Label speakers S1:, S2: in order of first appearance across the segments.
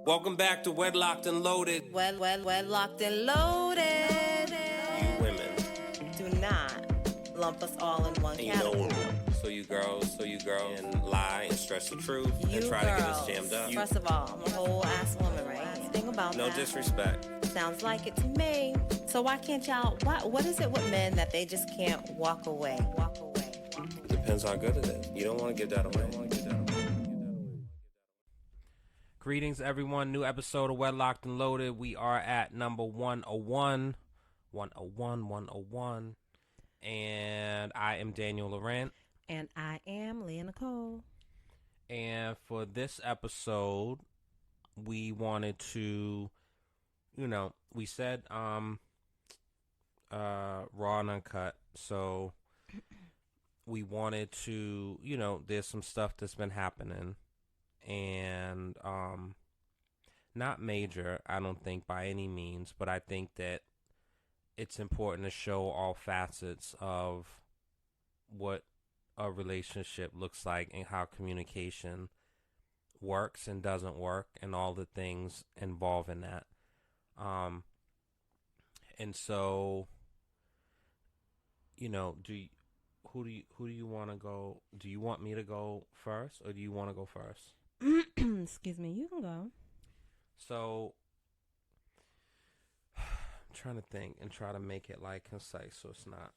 S1: Welcome back to Wedlocked and Loaded.
S2: Wedlocked and loaded.
S1: You women.
S2: Do not lump us all in one category.
S1: So you girls, and lie and stretch the truth and try to get us jammed up.
S2: First of all, I'm a whole ass woman, right? Think about
S1: no
S2: that.
S1: No disrespect.
S2: Sounds like it to me. So why can't y'all, what is it with men that they just can't walk away?
S1: Depends how good it is. You don't want to give that away. Greetings, everyone. New episode of Wedlocked and Loaded. We are at number 101. 101. And I am Daniel Laurent.
S2: And I am Leah Nicole.
S1: And for this episode, we wanted to, we said raw and uncut. So we wanted to, there's some stuff that's been happening. And not major, I don't think, by any means, but I think that it's important to show all facets of what a relationship looks like and how communication works and doesn't work and all the things involved in that. And so, who do you want to go? Do you want me to go first, or do you want to go first?
S2: Excuse me, you can go.
S1: So, I'm trying to think and try to make it concise so it's not.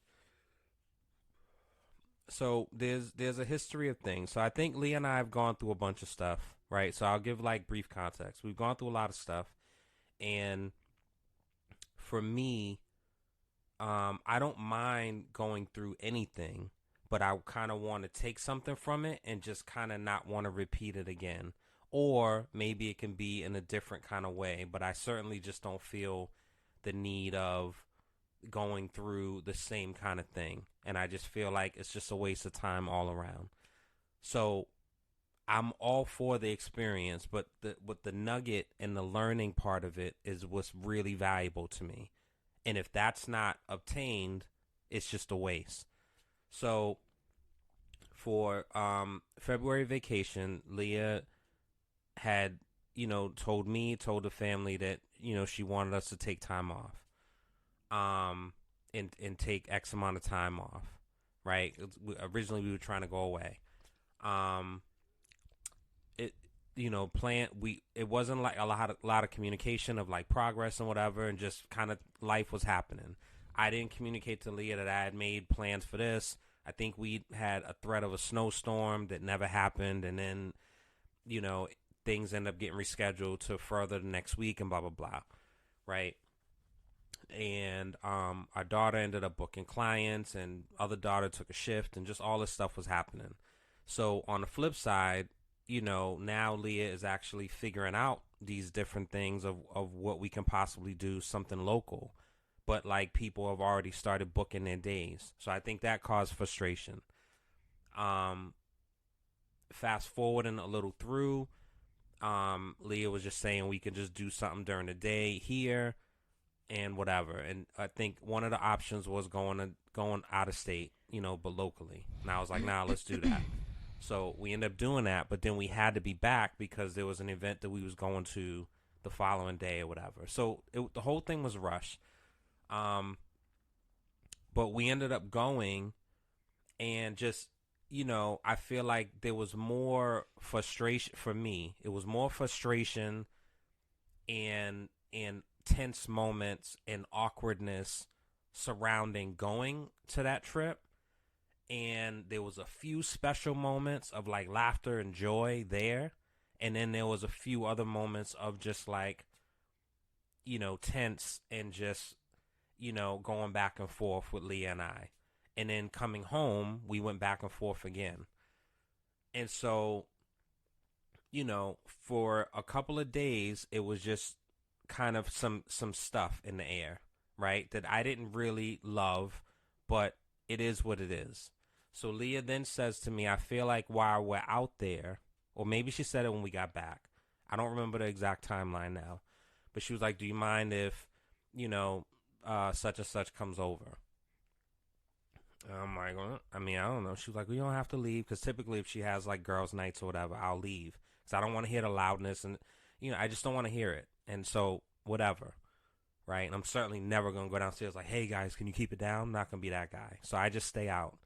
S1: So there's a history of things. So I think Leah and I have gone through a bunch of stuff, right? So I'll give brief context. We've gone through a lot of stuff, and for me, I don't mind going through anything, but I kind of want to take something from it and just kind of not want to repeat it again. Or maybe it can be in a different kind of way, but I certainly just don't feel the need of going through the same kind of thing. And I just feel like it's just a waste of time all around. So I'm all for the experience, but the nugget and the learning part of it is what's really valuable to me. And if that's not obtained, it's just a waste. So for February vacation, Leah had, told the family that, she wanted us to take time off. And take X amount of time off, right? Originally we were trying to go away. It wasn't like a lot of communication of progress and whatever, and just kind of life was happening. I didn't communicate to Leah that I had made plans for this. I think we had a threat of a snowstorm that never happened, and then, things end up getting rescheduled to further the next week and blah, blah, blah, right? And our daughter ended up booking clients, and other daughter took a shift, and just all this stuff was happening. So on the flip side, now Leah is actually figuring out these different things of what we can possibly do, something local. But people have already started booking their days. So I think that caused frustration. Fast forwarding a little through, Leah was just saying we could just do something during the day here and whatever. And I think one of the options was going out of state, but locally. And I was like, nah, let's do that. So we ended up doing that, but then we had to be back because there was an event that we was going to the following day or whatever. So the whole thing was rushed. But we ended up going, and just, I feel like there was more frustration for me. It was more frustration and tense moments and awkwardness surrounding going to that trip. And there was a few special moments of laughter and joy there. And then there was a few other moments of just tense and just, going back and forth with Leah and I. And then coming home, we went back and forth again. And so, for a couple of days, it was just kind of some stuff in the air, right? That I didn't really love, but it is what it is. So Leah then says to me, I feel like while we're out there, or maybe she said it when we got back. I don't remember the exact timeline now. But she was like, do you mind if, such and such comes over? I'm like, I don't know. She was like, well, you don't have to leave, because typically if she has girls' nights or whatever, I'll leave, because I don't want to hear the loudness and I just don't want to hear it. And so, whatever, right? And I'm certainly never going to go downstairs like, hey, guys, can you keep it down? I'm not going to be that guy. So I just stay out.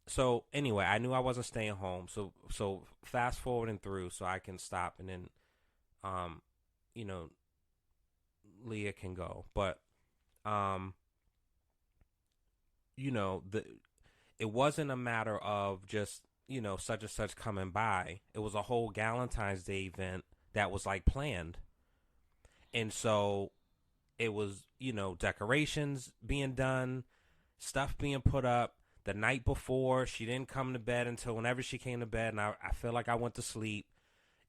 S1: So anyway, I knew I wasn't staying home. So fast forwarding through so I can stop and then, you know, Leah can go. But, it wasn't a matter of just, such and such coming by. It was a whole Valentine's Day event that was like planned. And so it was, decorations being done, stuff being put up. The night before, she didn't come to bed until whenever she came to bed, and I feel like I went to sleep,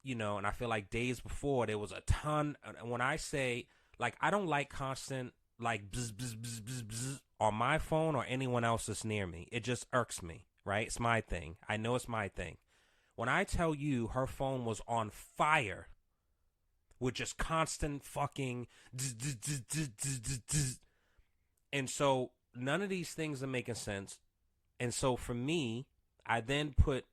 S1: and I feel like days before, there was a ton. And when I say, like, I don't like constant, like, bzz, bzz, bzz, bzz, bzz on my phone or anyone else that's near me. It just irks me, right? It's my thing. I know it's my thing. When I tell you her phone was on fire with just constant fucking zzz, zzz, zzz, zzz, zzz, zzz. And so none of these things are making sense. And so for me, I then put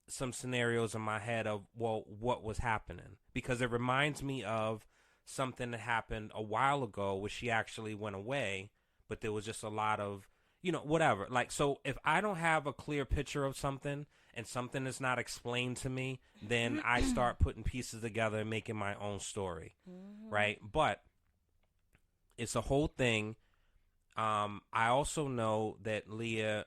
S1: some scenarios in my head of, well, what was happening? Because it reminds me of something that happened a while ago where she actually went away, but there was just a lot of, whatever. Like, so if I don't have a clear picture of something and something is not explained to me, then I start putting pieces together and making my own story, right? But it's a whole thing. I also know that Leah,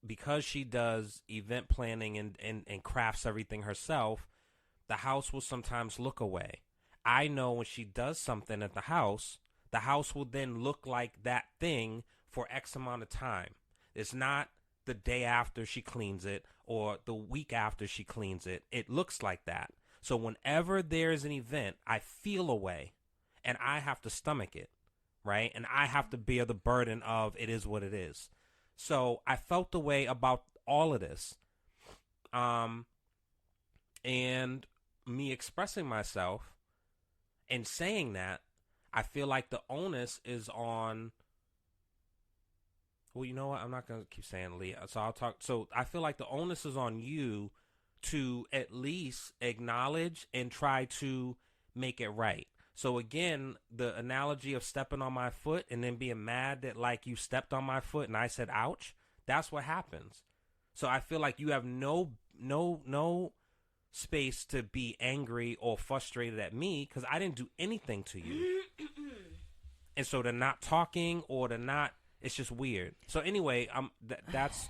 S1: because she does event planning and crafts everything herself, the house will sometimes look away. I know when she does something at the house will then look like that thing for X amount of time. It's not the day after she cleans it or the week after she cleans it. It looks like that. So whenever there's an event, I feel a way and I have to stomach it. Right? And I have to bear the burden of it is what it is. So I felt the way about all of this. And me expressing myself and saying that, I feel like the onus is on, well, you know what? I'm not going to keep saying Leah. So I feel like the onus is on you to at least acknowledge and try to make it right. So again, the analogy of stepping on my foot and then being mad that like you stepped on my foot and I said, ouch, that's what happens. So I feel like you have no space to be angry or frustrated at me because I didn't do anything to you. And so they're not talking or they're not, it's just weird. So anyway, that's.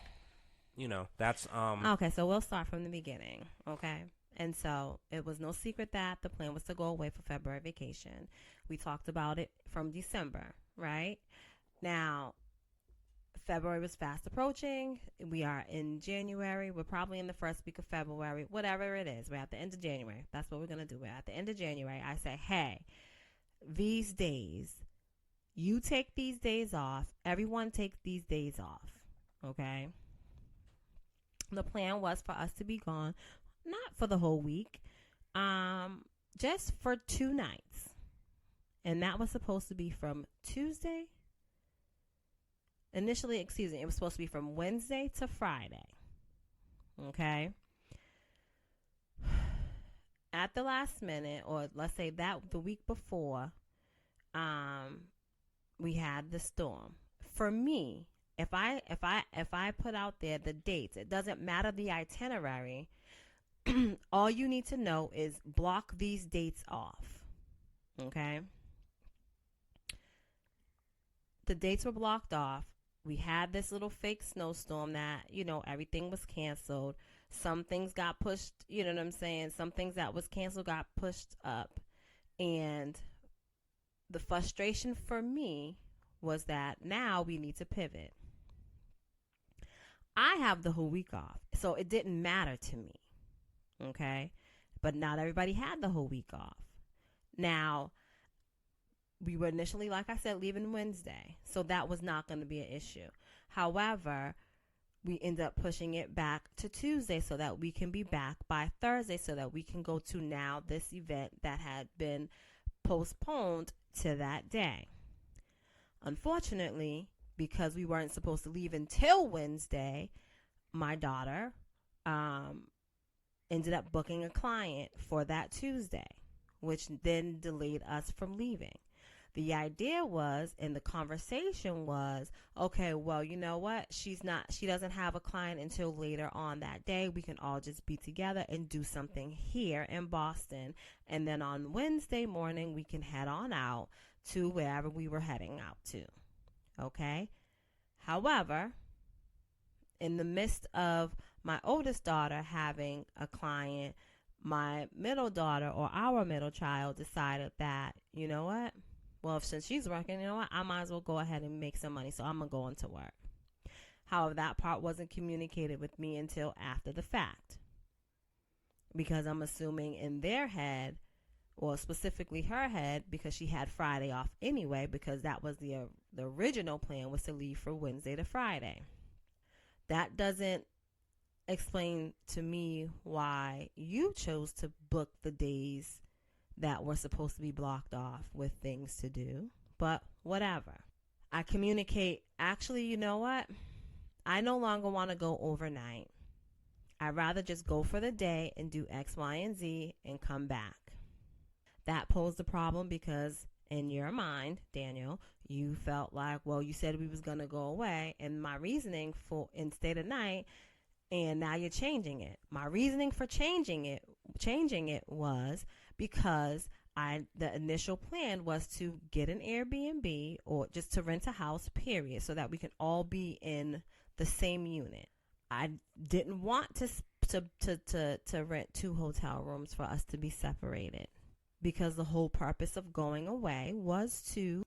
S2: Okay, so we'll start from the beginning, okay? And so it was no secret that the plan was to go away for February vacation. We talked about it from December, right? Now, February was fast approaching. We are in January. We're probably in the first week of February, whatever it is. We're at the end of January. That's what we're going to do. We're at the end of January. I say, hey, these days, you take these days off. Everyone take these days off, okay? The plan was for us to be gone, not for the whole week, just for 2 nights. And that was supposed to be from Tuesday. Initially, it was supposed to be from Wednesday to Friday. Okay? At the last minute, or let's say that the week before, we had the storm. For me, if I put out there the dates, it doesn't matter the itinerary. All you need to know is block these dates off. Okay? The dates were blocked off. We had this little fake snowstorm that, everything was canceled. Some things got pushed, you know what I'm saying? Some things that was canceled got pushed up. And the frustration for me was that now we need to pivot. I have the whole week off, so it didn't matter to me. Okay? But not everybody had the whole week off. Now, we were initially, like I said, leaving Wednesday, so that was not going to be an issue. However, we end up pushing it back to Tuesday so that we can be back by Thursday so that we can go to now this event that had been postponed to that day. Unfortunately, because we weren't supposed to leave until Wednesday, my daughter ended up booking a client for that Tuesday, which then delayed us from leaving. The idea was, and the conversation was, okay, well, you know what? She doesn't have a client until later on that day. We can all just be together and do something here in Boston. And then on Wednesday morning, we can head on out to wherever we were heading out to. Okay? However, in the midst of my oldest daughter having a client, my middle daughter or our middle child decided that, you know what? Well, since she's working, you know what? I might as well go ahead and make some money. So I'm going to go into work. However, that part wasn't communicated with me until after the fact. Because I'm assuming in their head, or specifically her head, because she had Friday off anyway, because that was the original plan, was to leave for Wednesday to Friday. That doesn't explain to me why you chose to book the days that were supposed to be blocked off with things to do, but whatever. I communicate, actually, you know what? I no longer want to go overnight. I'd rather just go for the day and do X, Y, and Z and come back. That posed a problem because in your mind, Daniel, you felt like, well, you said we was going to go away, and my reasoning for and stay the night, and now you're changing it. My reasoning for changing it was because the initial plan was to get an Airbnb or just to rent a house, period, so that we can all be in the same unit. I didn't want to rent 2 hotel rooms for us to be separated, because the whole purpose of going away was to,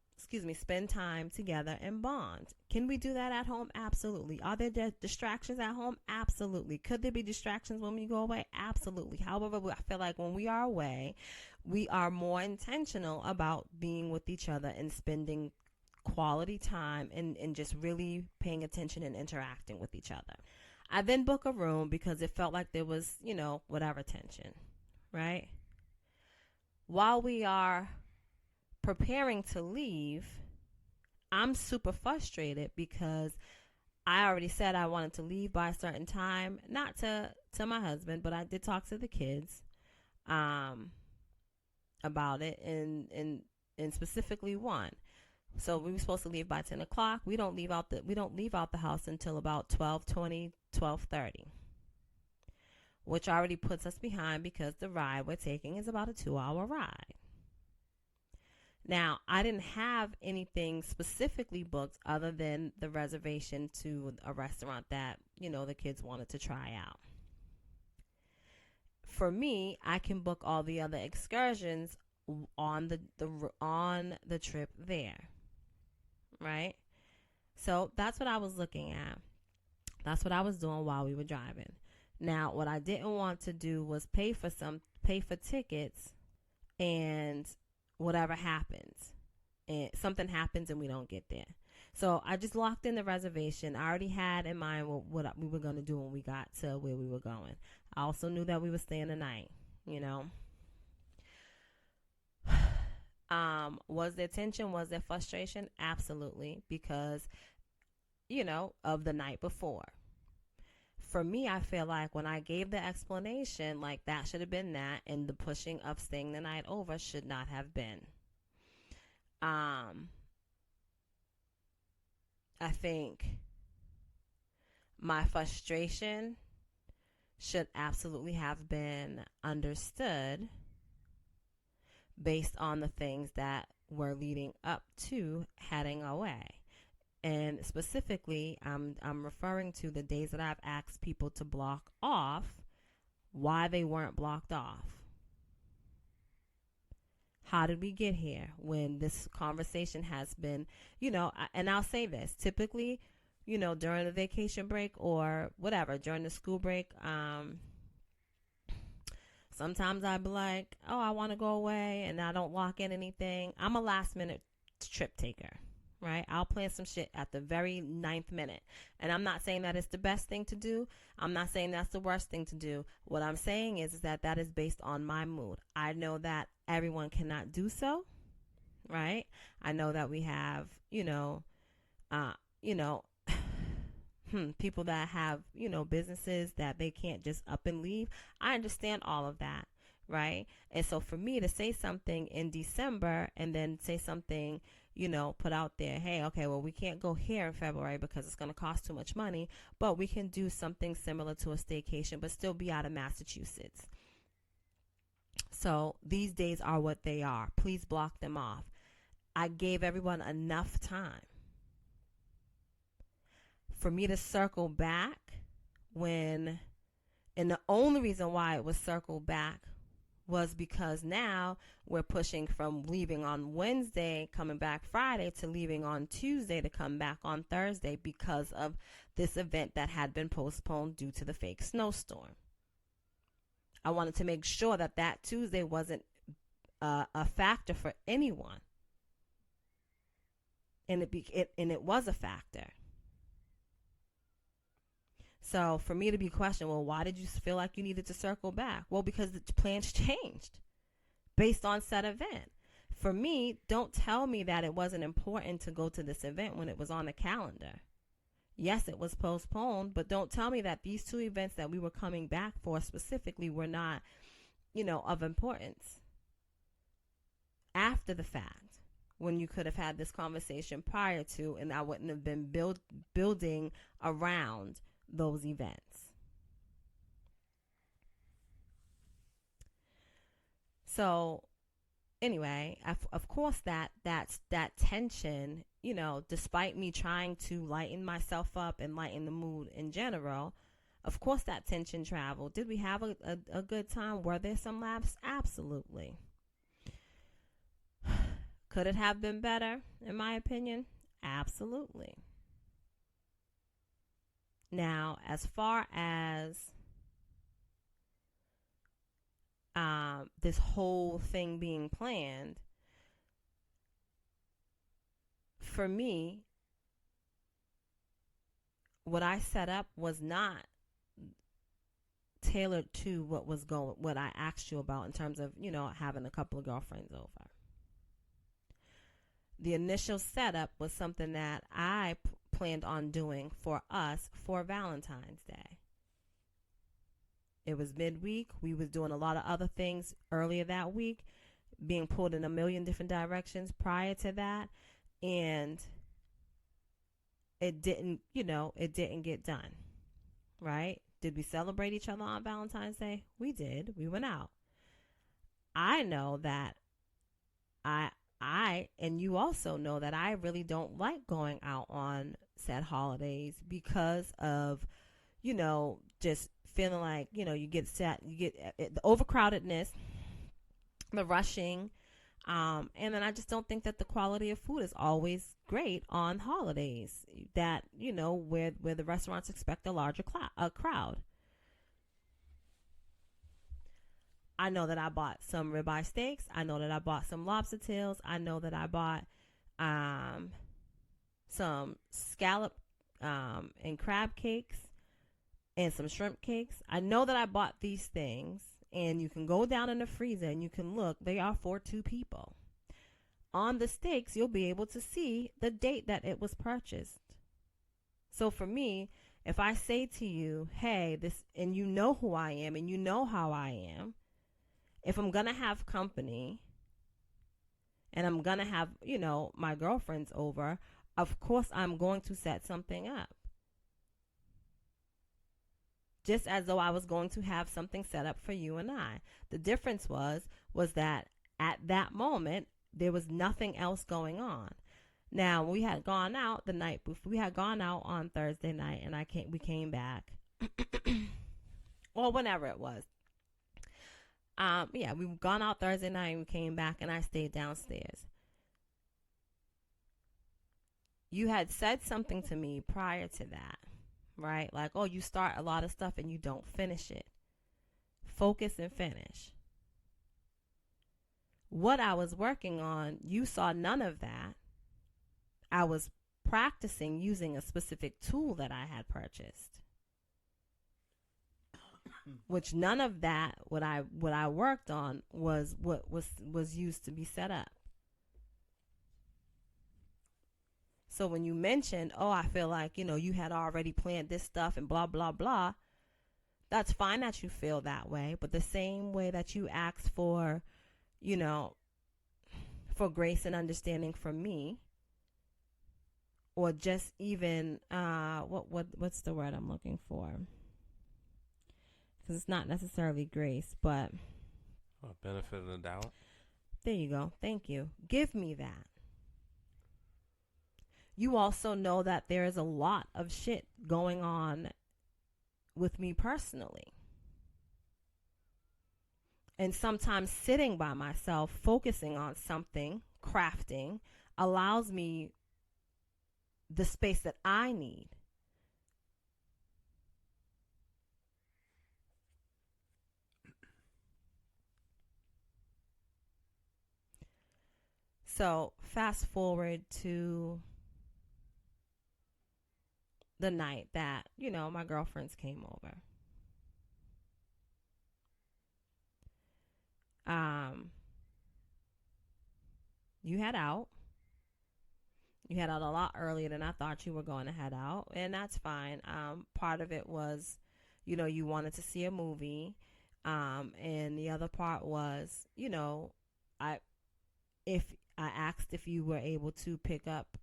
S2: spend time together and bond. Can we do that at home? Absolutely. Are there distractions at home? Absolutely. Could there be distractions when we go away? Absolutely. However, I feel like when we are away, we are more intentional about being with each other and spending quality time and just really paying attention and interacting with each other. I then book a room because it felt like there was, whatever tension, right? While we are preparing to leave, I'm super frustrated because I already said I wanted to leave by a certain time, not to my husband, but I did talk to the kids about it, and specifically one. So we were supposed to leave by 10 o'clock. We don't leave out the house until about 12:20, 12:30, which already puts us behind because the ride we're taking is about a 2-hour ride. Now, I didn't have anything specifically booked other than the reservation to a restaurant that, the kids wanted to try out. For me, I can book all the other excursions on the trip there, right? So that's what I was looking at. That's what I was doing while we were driving. Now, what I didn't want to do was pay for tickets, and whatever happens, and something happens and we don't get there. So I just locked in the reservation. I already had in mind what we were going to do when we got to where we were going. I also knew that we were staying the night, Was there tension? Was there frustration? Absolutely, because, of the night before. For me, I feel like when I gave the explanation, like that should have been that, and the pushing of staying the night over should not have been. I think my frustration should absolutely have been understood based on the things that were leading up to heading away. And specifically, I'm referring to the days that I've asked people to block off, why they weren't blocked off. How did we get here when this conversation has been, and I'll say this, typically, during the vacation break or whatever, during the school break, sometimes I'd be like, oh, I want to go away, and I don't lock in anything. I'm a last minute trip taker, right? I'll plan some shit at the very 9th minute. And I'm not saying that it's the best thing to do. I'm not saying that's the worst thing to do. What I'm saying is that is based on my mood. I know that everyone cannot do so, right? I know that we have, people that have, businesses that they can't just up and leave. I understand all of that, right? And so for me to say something in December and then say something, put out there, hey, okay, well, we can't go here in February because it's going to cost too much money, but we can do something similar to a staycation, but still be out of Massachusetts. So these days are what they are. Please block them off. I gave everyone enough time for me to circle back and the only reason why it was circled back was because now we're pushing from leaving on Wednesday, coming back Friday, to leaving on Tuesday to come back on Thursday because of this event that had been postponed due to the fake snowstorm. I wanted to make sure that Tuesday wasn't a factor for anyone. And it was a factor. So for me to be questioned, well, why did you feel like you needed to circle back? Well, because the plans changed based on said event. For me, don't tell me that it wasn't important to go to this event when it was on the calendar. Yes, it was postponed, but don't tell me that these two events that we were coming back for specifically were not, of importance after the fact, when you could have had this conversation prior to, and I wouldn't have been building around those events. So anyway, of course that tension, despite me trying to lighten myself up and lighten the mood in general, of course that tension traveled. Did we have a good time? Were there some laughs? Absolutely. Could it have been better, in my opinion? Absolutely. Now, as far as this whole thing being planned, for me, what I set up was not tailored to what I asked you about in terms of, having a couple of girlfriends over. The initial setup was something that I planned on doing for us for Valentine's Day. It was midweek. We was doing a lot of other things earlier that week, being pulled in a million different directions prior to that, and it didn't get done, right? Did we celebrate each other on Valentine's Day? We did. We went out. I know that I and you also know that I really don't like going out on said holidays because of, just feeling like, you get the overcrowdedness, the rushing, and then I just don't think that the quality of food is always great on holidays that, where the restaurants expect a larger crowd. I know that I bought some ribeye steaks. I know that I bought some lobster tails. I know that I bought some scallop and crab cakes and some shrimp cakes. I know that I bought these things, and you can go down in the freezer and you can look. They are for 2 people. On the steaks, you'll be able to see the date that it was purchased. So for me, if I say to you, hey, this, and you know who I am and you know how I am, if I'm going to have company and I'm going to have, my girlfriends over, of course I'm going to set something up. Just as though I was going to have something set up for you and I. The difference was that at that moment, there was nothing else going on. Now, we had gone out the night before. We had gone out on Thursday night, and we came back. Or whenever it was. We've gone out Thursday night and we came back, and I stayed downstairs. You had said something to me prior to that, right? Like, oh, you start a lot of stuff and you don't finish it. Focus and finish. What I was working on, you saw none of that. I was practicing using a specific tool that I had purchased. Which none of that, what I worked on was what was used to be set up. So when you mentioned, oh, I feel like, you had already planned this stuff and blah, blah, blah, that's fine that you feel that way. But the same way that you ask for, you know, for grace and understanding from me, or just even, what's the word I'm looking for? Because it's not necessarily grace, but
S1: benefit of the doubt.
S2: There you go. Thank you. Give me that. You also know that there is a lot of shit going on with me personally. And sometimes sitting by myself, focusing on something, crafting, allows me the space that I need. So fast forward to the night that, my girlfriends came over. You had out. You had out a lot earlier than I thought you were going to head out, and that's fine. Part of it was, you wanted to see a movie, and the other part was, I if I asked if you were able to pick up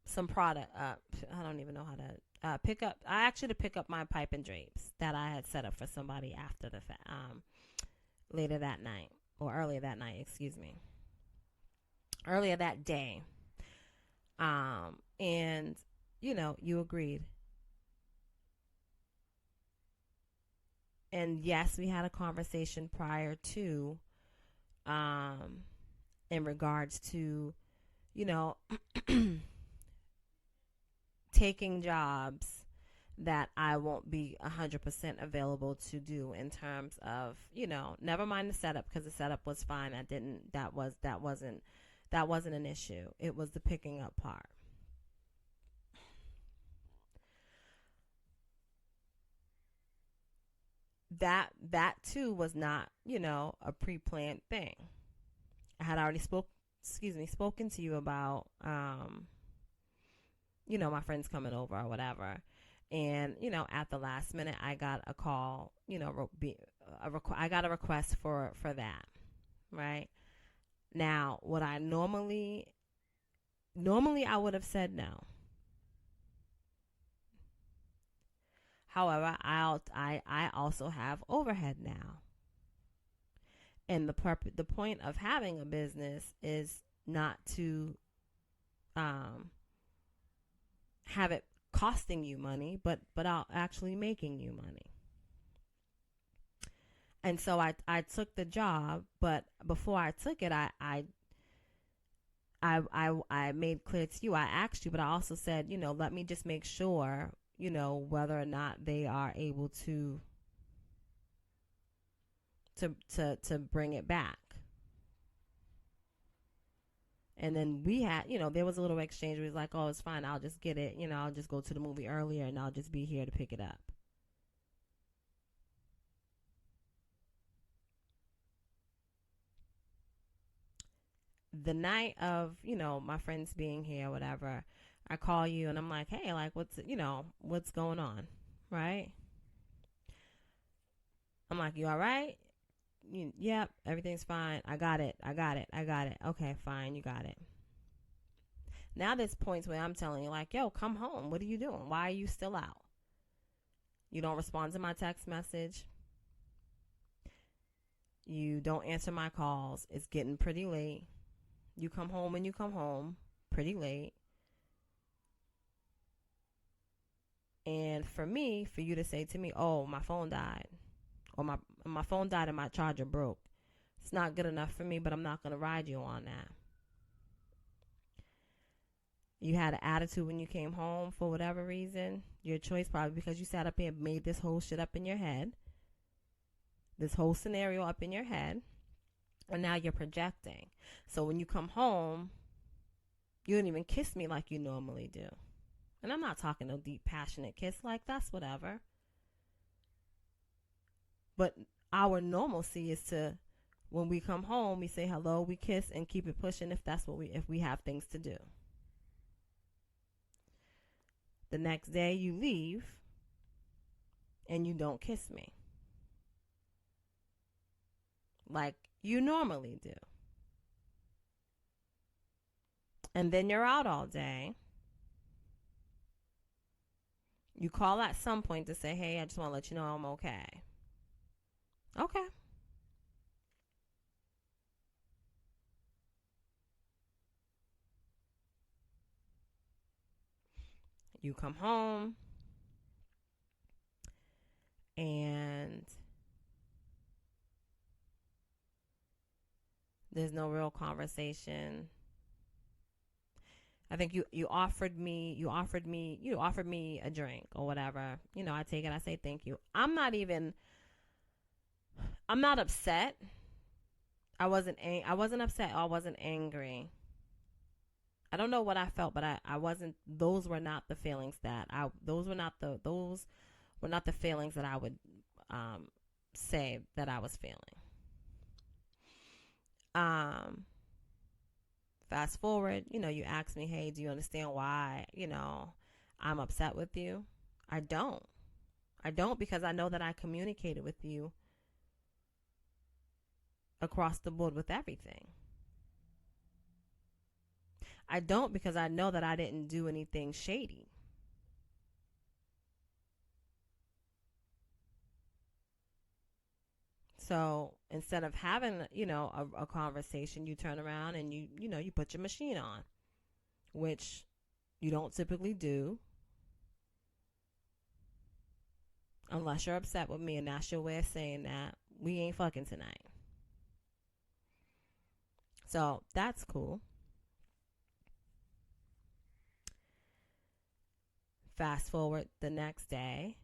S2: some product. I don't even know how to pick up. I actually to pick up my pipe and drapes that I had set up for somebody after the later that night, or earlier that night. Excuse me. Earlier that day. And you agreed. And yes, we had a conversation prior to, in regards to, taking jobs that I won't be 100% available to do, in terms of, never mind the setup, because the setup was fine. That wasn't an issue. It was the picking up part. That too was not, a pre-planned thing. I had already spoken to you about, my friends coming over or whatever. And, at the last minute, I got a call, I got a request for that, right? Now, what I normally I would have said no. However, I also have overhead now. And the point of having a business is not to have it costing you money, but actually making you money. And so I took the job, but before I took it, I made clear to you, I asked you, but I also said, let me just make sure, whether or not they are able to bring it back. And then we had, there was a little exchange. We was like, oh, it's fine. I'll just get it. I'll just go to the movie earlier and I'll just be here to pick it up. The night of, my friends being here, whatever, I call you and I'm like, hey, like, what's going on? Right? I'm like, you all right? Yep, everything's fine. I got it. Okay, fine, you got it. Now there's points where I'm telling you, like, yo, come home. What are you doing? Why are you still out? You don't respond to my text message. You don't answer my calls. It's getting pretty late. You come home when you come home, pretty late. And for you to say to me, oh, my phone died, or my phone died and my charger broke, it's not good enough for me, but I'm not going to ride you on that. You had an attitude when you came home for whatever reason. Your choice, probably because you sat up here and made this whole shit up in your head. This whole scenario up in your head. And now you're projecting. So when you come home, you don't even kiss me like you normally do. And I'm not talking no deep, passionate kiss. Like, that's whatever. But our normalcy is to When we come home, we say hello, we kiss, and keep it pushing if we have things to do. The next day you leave and you don't kiss me like you normally do. And then you're out all day. You call at some point to say, hey, I just want to let you know I'm okay. Okay. You come home and there's no real conversation. I think you offered me a drink or whatever. I take it. I say thank you. I'm not upset. I wasn't upset. Or I wasn't angry. I don't know what I felt, but I wasn't. Those were not the feelings that I. Those were not the feelings that I would say that I was feeling. Fast forward, you ask me, hey, do you understand why, I'm upset with you? I don't. Because I know that I communicated with you across the board with everything. I don't because I know that I didn't do anything shady. So instead of having, a conversation, you turn around and you put your machine on, which you don't typically do unless you're upset with me, and that's your way of saying that we ain't fucking tonight. So that's cool. Fast forward the next day.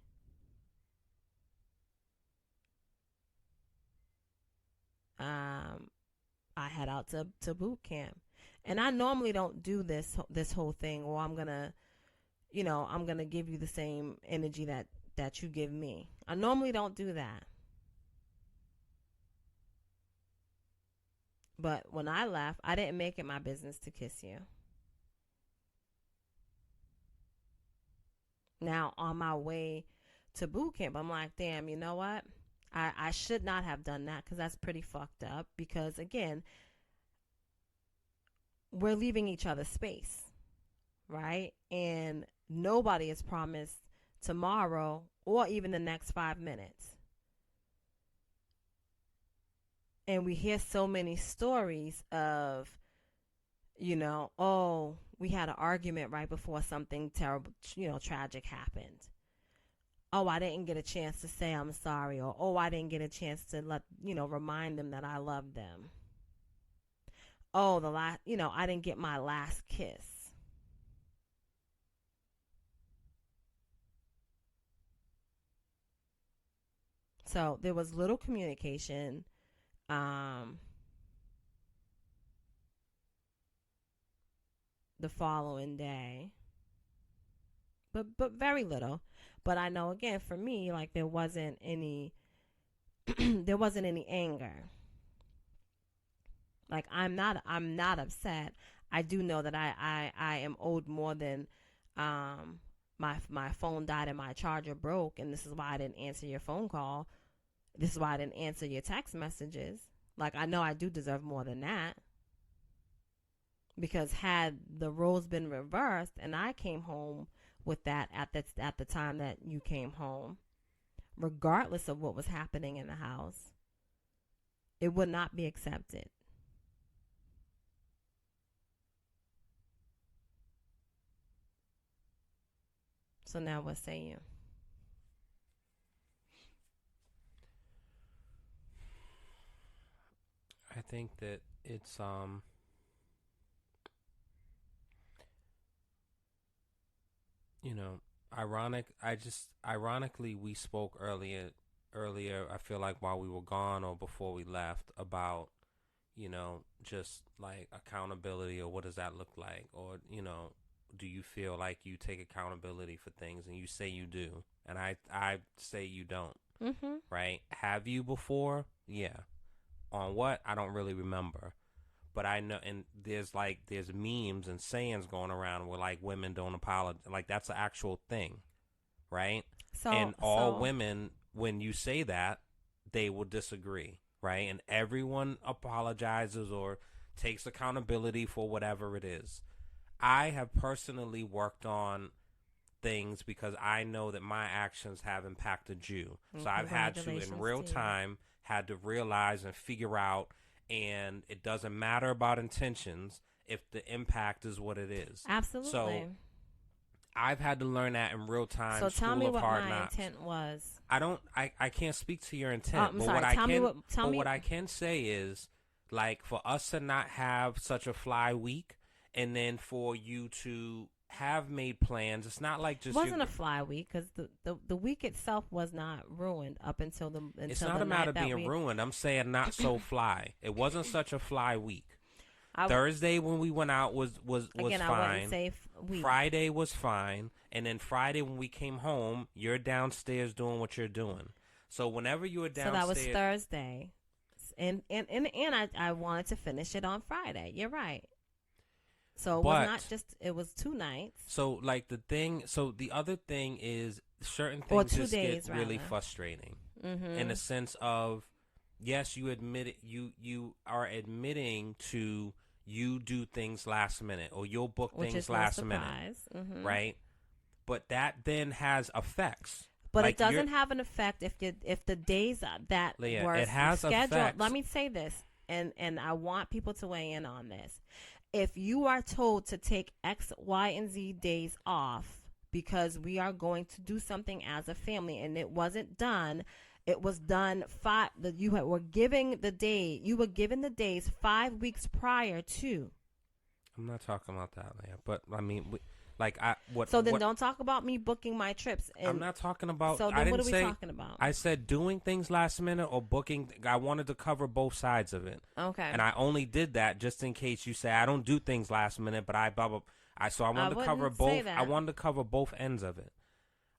S2: I head out to boot camp. And I normally don't do this whole thing, or I'm gonna give you the same energy that you give me. I normally don't do that. But when I left, I didn't make it my business to kiss you. Now on my way to boot camp, I'm like, damn, you know what? I should not have done that because that's pretty fucked up. Because again, we're leaving each other space, right? And nobody is promised tomorrow or even the next 5 minutes. And we hear so many stories of, oh, we had an argument right before something terrible, tragic happened. Oh, I didn't get a chance to say I'm sorry, or oh, I didn't get a chance to remind them that I love them. Oh, I didn't get my last kiss. So there was little communication. The following day, but very little. But I know again for me, like there wasn't any there wasn't any anger. Like I'm not upset. I do know that I am owed more than my phone died and my charger broke, and this is why I didn't answer your phone call. This is why I didn't answer your text messages. Like I know I do deserve more than that. Because had the roles been reversed and I came home with that at the time that you came home, regardless of what was happening in the house, it would not be accepted. So now what say you?
S1: I think that it's ironic. Ironically, we spoke earlier, I feel like while we were gone or before we left, about just like accountability, or what does that look like, or do you feel like you take accountability for things? And you say you do, and I say you don't.
S2: Mm-hmm.
S1: Right? Have you before? Yeah. On what? I don't really remember. But I know, and there's memes and sayings going around where like women don't apologize. Like that's an actual thing, right? And all women, when you say that, they will disagree, right? And everyone apologizes or takes accountability for whatever it is. I have personally worked on things because I know that my actions have impacted you. So I've had to, in real time, had to realize and figure out, and it doesn't matter about intentions if the impact is what it is.
S2: Absolutely.
S1: So I've had to learn that in real time.
S2: So tell me what my
S1: knocks.
S2: intent was.
S1: I can't speak to your intent, but what I can say is, like, for us to not have such a fly week, and then for you to have made plans, it's not like just...
S2: It wasn't a fly week because the week itself was not ruined up until the...
S1: It's not a matter of being ruined. I'm saying not so fly. It wasn't such a fly week. Thursday when we went out was
S2: again,
S1: fine.
S2: I wouldn't say week.
S1: Friday was fine. And then Friday when we came home, you're downstairs doing what you're doing. So whenever you were downstairs... So that was
S2: Thursday. And I wanted to finish it on Friday. You're right. So it was not just, it was 2 nights.
S1: So like the other thing is certain things just get really frustrating in the sense of, yes, you admit it, you are admitting to you do things last minute or you'll book things last minute, right? But that then has effects.
S2: But like it doesn't have an effect if the days that
S1: Leah,
S2: were
S1: it has
S2: scheduled.
S1: Effects.
S2: Let me say this, and I want people to weigh in on this. If you are told to take X, Y, and Z days off because we are going to do something as a family, and it wasn't done, it was done you were given the days 5 weeks prior to.
S1: I'm not talking about that, Leah. But I mean, don't
S2: talk about me booking my trips.
S1: I'm not talking about.
S2: So then, what are we talking about?
S1: I said doing things last minute or booking. I wanted to cover both sides of it.
S2: Okay.
S1: And I only did that just in case you say I don't do things last minute, but I wanted to cover both. I wanted to cover both ends of it.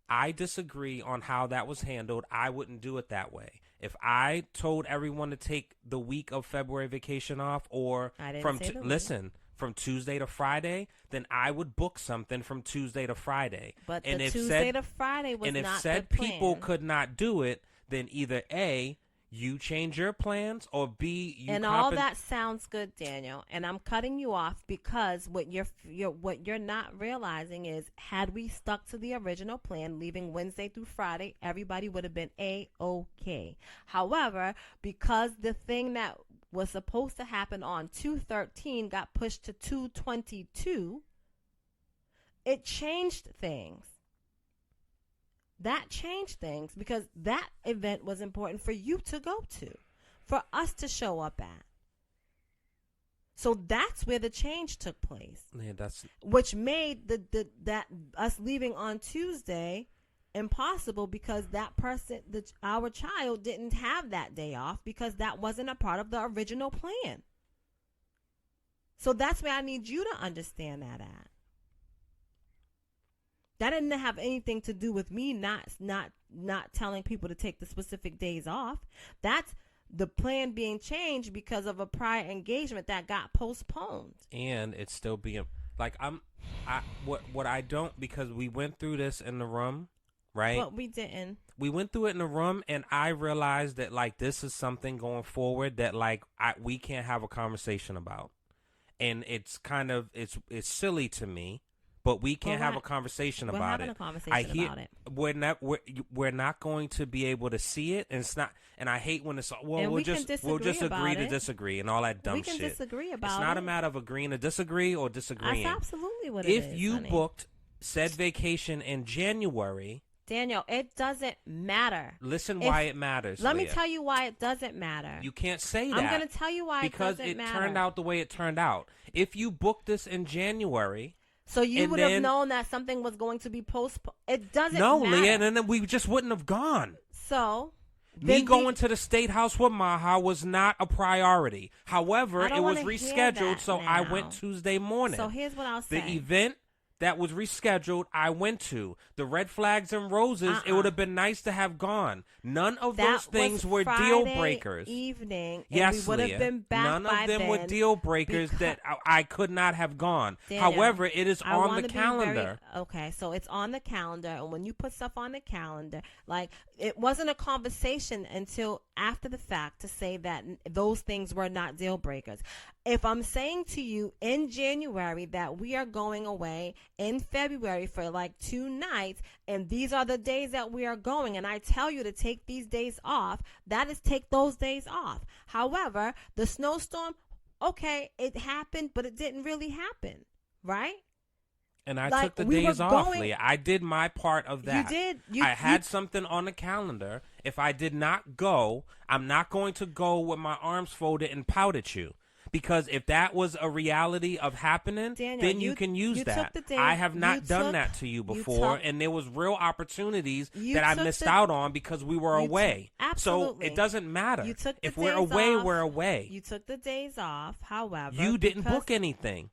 S1: I disagree on how that was handled. I wouldn't do it that way. If I told everyone to take the week of February vacation off, or from Tuesday to Friday, then I would book something from Tuesday to Friday.
S2: But Tuesday to Friday was not the plan. And if said
S1: people could not do it, then either A, you change your plans, or B, you
S2: and all that sounds good, Daniel. And I'm cutting you off because what you're not realizing is, had we stuck to the original plan, leaving Wednesday through Friday, everybody would have been A-OK. However, because the thing that was supposed to happen on 2/13 got pushed to 2/22, it changed things. That changed things because that event was important for you to go to, for us to show up at. So that's where the change took place.
S1: Yeah,
S2: which made that us leaving on Tuesday impossible because that person, our child, didn't have that day off because that wasn't a part of the original plan. So that's where I need you to understand that at. That didn't have anything to do with me not telling people to take the specific days off. That's the plan being changed because of a prior engagement that got postponed.
S1: And it's still being like what I don't, because we went through this in the room, right?
S2: But we didn't.
S1: We went through it in the room, and I realized that like this is something going forward that like we can't have a conversation about, and it's kind of it's silly to me. But we can't have a conversation about it.
S2: We're having a conversation about it.
S1: We're not going to be able to see it, and it's not. And I hate when it's we'll just agree to disagree and all that dumb shit.
S2: We can disagree about it.
S1: It's not a matter of agreeing to disagree or disagreeing.
S2: That's absolutely what it is.
S1: If you booked said vacation in January,
S2: Daniel, it doesn't matter.
S1: Listen, why it matters.
S2: Let me tell you why it doesn't matter.
S1: You can't say that.
S2: I'm going to tell you why it doesn't matter.
S1: Because it turned out the way it turned out. If you booked this in January.
S2: So you would have known that something was going to be postponed. It doesn't matter.
S1: No, Leah, and then we just wouldn't have gone.
S2: So
S1: me going to the State House with Maha was not a priority. However, it was rescheduled, so I went Tuesday morning.
S2: So here's what I'll say.
S1: that was rescheduled, I went to. The red flags and roses, it would have been nice to have gone. None of those things were deal breakers.
S2: Evening, and
S1: yes,
S2: we would have been back
S1: none
S2: by
S1: of them were deal breakers that I could not have gone.
S2: Daniel,
S1: however, it is on the calendar.
S2: Okay, so it's on the calendar, and when you put stuff on the calendar, like, it wasn't a conversation until after the fact to say that those things were not deal breakers. If I'm saying to you in January that we are going away in February for like 2 nights, and these are the days that we are going, and I tell you to take these days off, that is, take those days off. However, the snowstorm, okay, it happened, but it didn't really happen, right?
S1: And I took the days off, Leah. I did my part of that.
S2: You did.
S1: I had something on the calendar. If I did not go, I'm not going to go with my arms folded and pout at you. Because if that was a reality of happening,
S2: Daniel,
S1: then you can use that. I have not done that to you before, and there was real opportunities that I missed out on because we were away.
S2: Absolutely.
S1: So it doesn't matter.
S2: You took the
S1: if we're
S2: days
S1: away,
S2: off.
S1: we're away.
S2: You took the days off, however.
S1: You didn't book anything.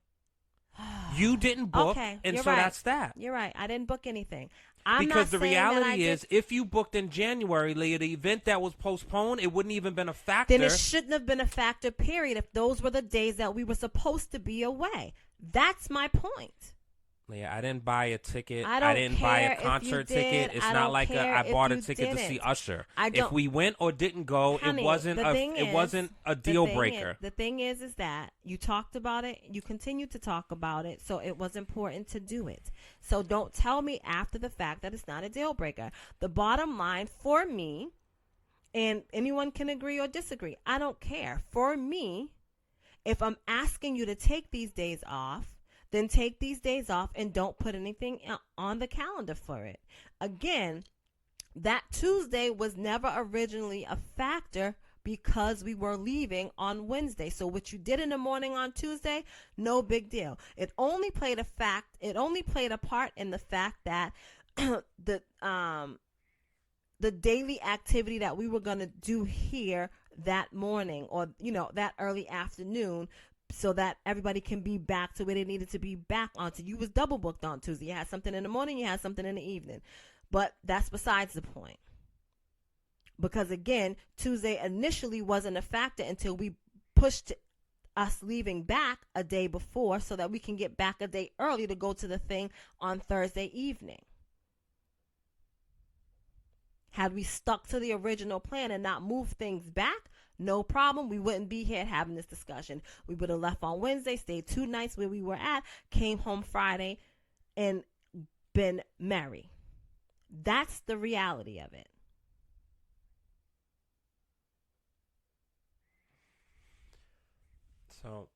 S1: You didn't book,
S2: okay,
S1: and
S2: you're
S1: so
S2: right.
S1: that's that.
S2: You're right. I didn't book anything.
S1: Because the reality is, if you booked in January, Leah, the event that was postponed, it wouldn't even been a factor.
S2: Then it shouldn't have been a factor, period, if those were the days that we were supposed to be away. That's my point.
S1: Leah, I didn't buy a ticket.
S2: I
S1: didn't buy a concert ticket. It's not like I bought a ticket to see Usher. If we went or didn't go,
S2: honey,
S1: it wasn't a deal breaker.
S2: The thing is that you talked about it, you continued to talk about it, so it was important to do it. So don't tell me after the fact that it's not a deal breaker. The bottom line for me, and anyone can agree or disagree, I don't care. For me, if I'm asking you to take these days off, then take these days off and don't put anything on the calendar for it. Again, that Tuesday was never originally a factor because we were leaving on Wednesday. So what you did in the morning on Tuesday, no big deal. It only played a part in the fact that the daily activity that we were going to do here that morning, or that early afternoon, so that everybody can be back to where they needed to be back on. So you was double booked on Tuesday. You had something in the morning, you had something in the evening. But that's besides the point. Because again, Tuesday initially wasn't a factor until we pushed us leaving back a day before so that we can get back a day early to go to the thing on Thursday evening. Had we stuck to the original plan and not moved things back, no problem. We wouldn't be here having this discussion. We would have left on Wednesday, stayed 2 nights where we were at, came home Friday, and been merry. That's the reality of it.
S1: So,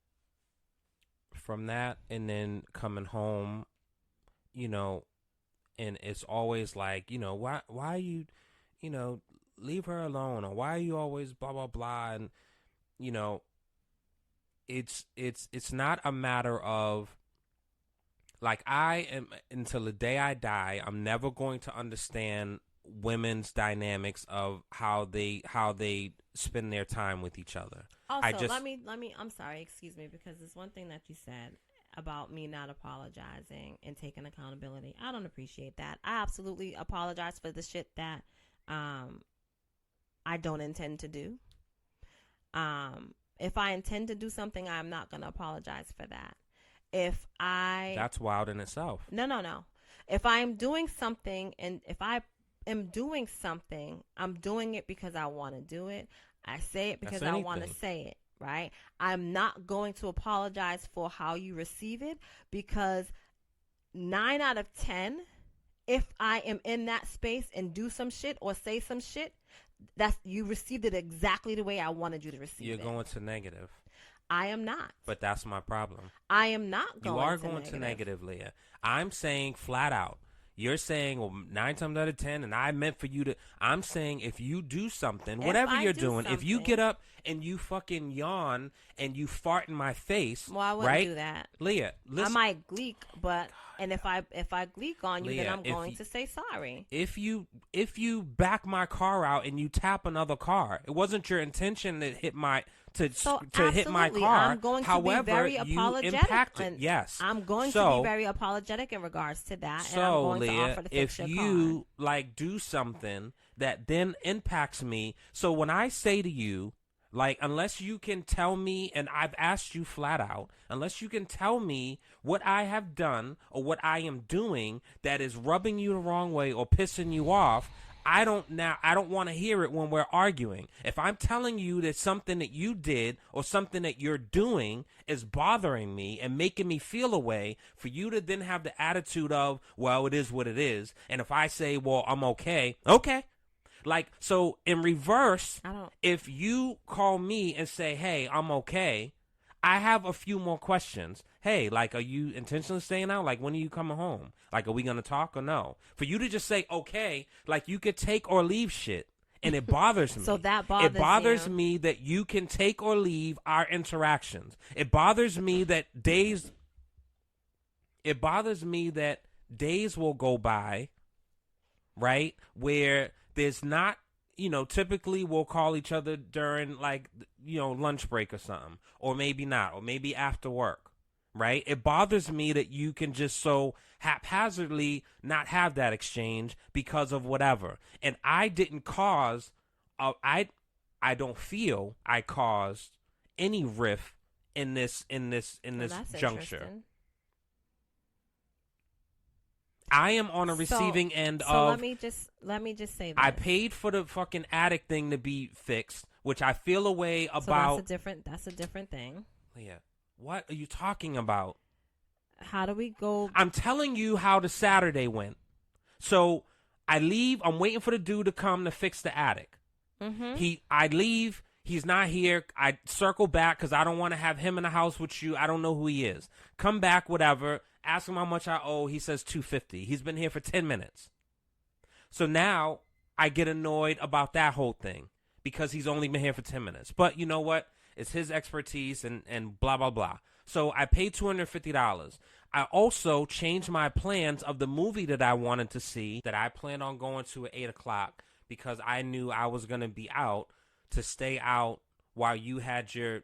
S1: from that, and then coming home, and it's always like, why are you, leave her alone, or why are you always blah blah blah, and it's not a matter of, like, I am, until the day I die, I'm never going to understand women's dynamics of how they spend their time with each other.
S2: Also, let me I'm sorry, excuse me, because there's one thing that you said about me not apologizing and taking accountability. I don't appreciate that. I absolutely apologize for the shit that I don't intend to do. If I intend to do something, I'm not going to apologize for that. That's
S1: wild in itself.
S2: No. If I'm doing something, and if I am doing something, I'm doing it because I want to do it. I say it because I want to say it, right? I'm not going to apologize for how you receive it, because 9 out of 10, if I am in that space and do some shit or say some shit, you received it exactly the way I wanted you to receive it.
S1: You're going to negative.
S2: I am not.
S1: But that's my problem.
S2: I am not going to negative.
S1: You are going to negative, Leah. I'm saying flat out. You're saying, well, 9 times out of 10, and I meant for you to. I'm saying if you do something, whatever you're doing, if you get up and you fucking yawn and you fart in my face,
S2: well, I wouldn't do that.
S1: Leah, listen.
S2: I might gleek, but and if I leak on you,
S1: Leah,
S2: then I'm going to say sorry.
S1: If you back my car out and you tap another car, it wasn't your intention to hit my to hit my car.
S2: I'm going
S1: However,
S2: to be very
S1: you
S2: apologetic.
S1: impacted. Yes,
S2: I'm going to be very apologetic in regards to that, and I'm going
S1: Leah,
S2: to offer to fix
S1: if
S2: your
S1: you
S2: car.
S1: like do something that then impacts me, so when I say to you, like, unless you can tell me, and I've asked you flat out, unless you can tell me what I have done or what I am doing that is rubbing you the wrong way or pissing you off, I don't want to hear it when we're arguing. If I'm telling you that something that you did or something that you're doing is bothering me and making me feel a way, for you to then have the attitude of, well, it is what it is. And if I say, well, I'm okay. Like, so in reverse, if you call me and say, hey, I'm okay, I have a few more questions. Hey, like, are you intentionally staying out? Like, when are you coming home? Like, are we going to talk or no? For you to just say, okay, like, you could take or leave shit. And it bothers me.
S2: So that bothers
S1: It bothers
S2: you.
S1: me that you can take or leave our interactions. It bothers me that days will go by, right, where there's not, typically we'll call each other during, like, lunch break or something, or maybe not, or maybe after work, right? It bothers me that you can just so haphazardly not have that exchange because of whatever. And I didn't cause, I don't feel I caused any rift in this juncture. I am on a receiving end of.
S2: So let me just say this.
S1: I paid for the fucking attic thing to be fixed, which I feel a way about.
S2: So that's a different thing.
S1: Yeah. What are you talking about?
S2: How do we go?
S1: I'm telling you how the Saturday went. So I leave. I'm waiting for the dude to come to fix the attic.
S2: Mm-hmm.
S1: I leave. He's not here. I circle back because I don't want to have him in the house with you. I don't know who he is. Come back, whatever. Ask him how much I owe. He says $250. He's been here for 10 minutes. So now I get annoyed about that whole thing because he's only been here for 10 minutes. But you know what? It's his expertise and blah, blah, blah. So I paid $250. I also changed my plans of the movie that I wanted to see, that I planned on going to at 8 o'clock because I knew I was going to be out, to stay out while you had your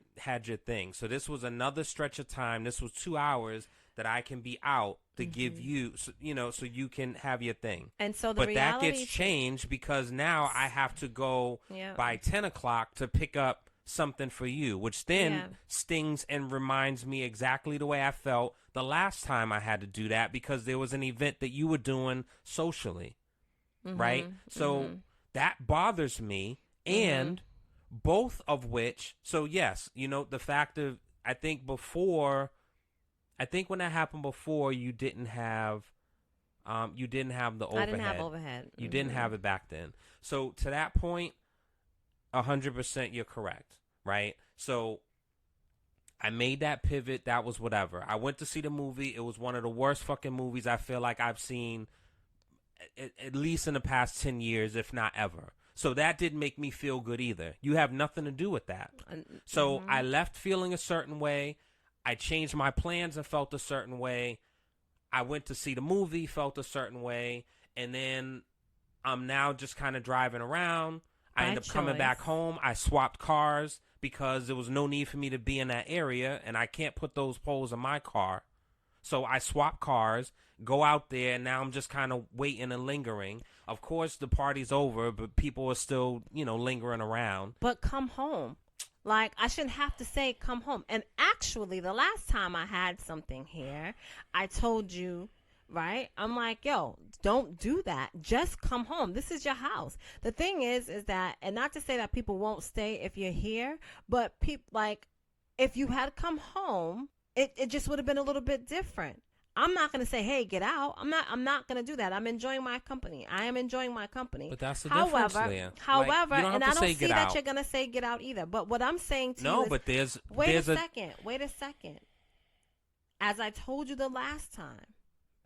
S1: thing. So this was another stretch of time. This was 2 hours that I can be out to give you, so you can have your thing.
S2: And so
S1: but that gets changed because now I have to go by 10 o'clock to pick up something for you, which then stings and reminds me exactly the way I felt the last time I had to do that because there was an event that you were doing socially, right? So that bothers me, and both of which, so yes, the fact of, I think when that happened before, you didn't have the overhead.
S2: I didn't have overhead.
S1: You didn't have it back then. So to that point, 100% you're correct, right? So I made that pivot. That was whatever. I went to see the movie. It was one of the worst fucking movies I feel like I've seen at least in the past 10 years, if not ever. So that didn't make me feel good either. You have nothing to do with that. So I left feeling a certain way. I changed my plans and felt a certain way. I went to see the movie, felt a certain way. And then I'm now just kind of driving around. I end up coming back home. I swapped cars because there was no need for me to be in that area. And I can't put those poles in my car. So I swapped cars, go out there, and now I'm just kind of waiting and lingering. Of course, the party's over, but people are still, lingering around.
S2: But come home. Like, I shouldn't have to say come home. And actually, the last time I had something here, I told you, right? I'm like, yo, don't do that. Just come home. This is your house. The thing is that, and not to say that people won't stay if you're here, but if you had come home, it just would have been a little bit different. I'm not going to say, hey, get out. I'm not going to do that. I'm enjoying my company. I am enjoying my company.
S1: But that's the difference, Leah.
S2: However,
S1: like,
S2: and I don't see that you're going to say get out either. But what I'm saying to you is,
S1: but
S2: wait a second. As I told you the last time,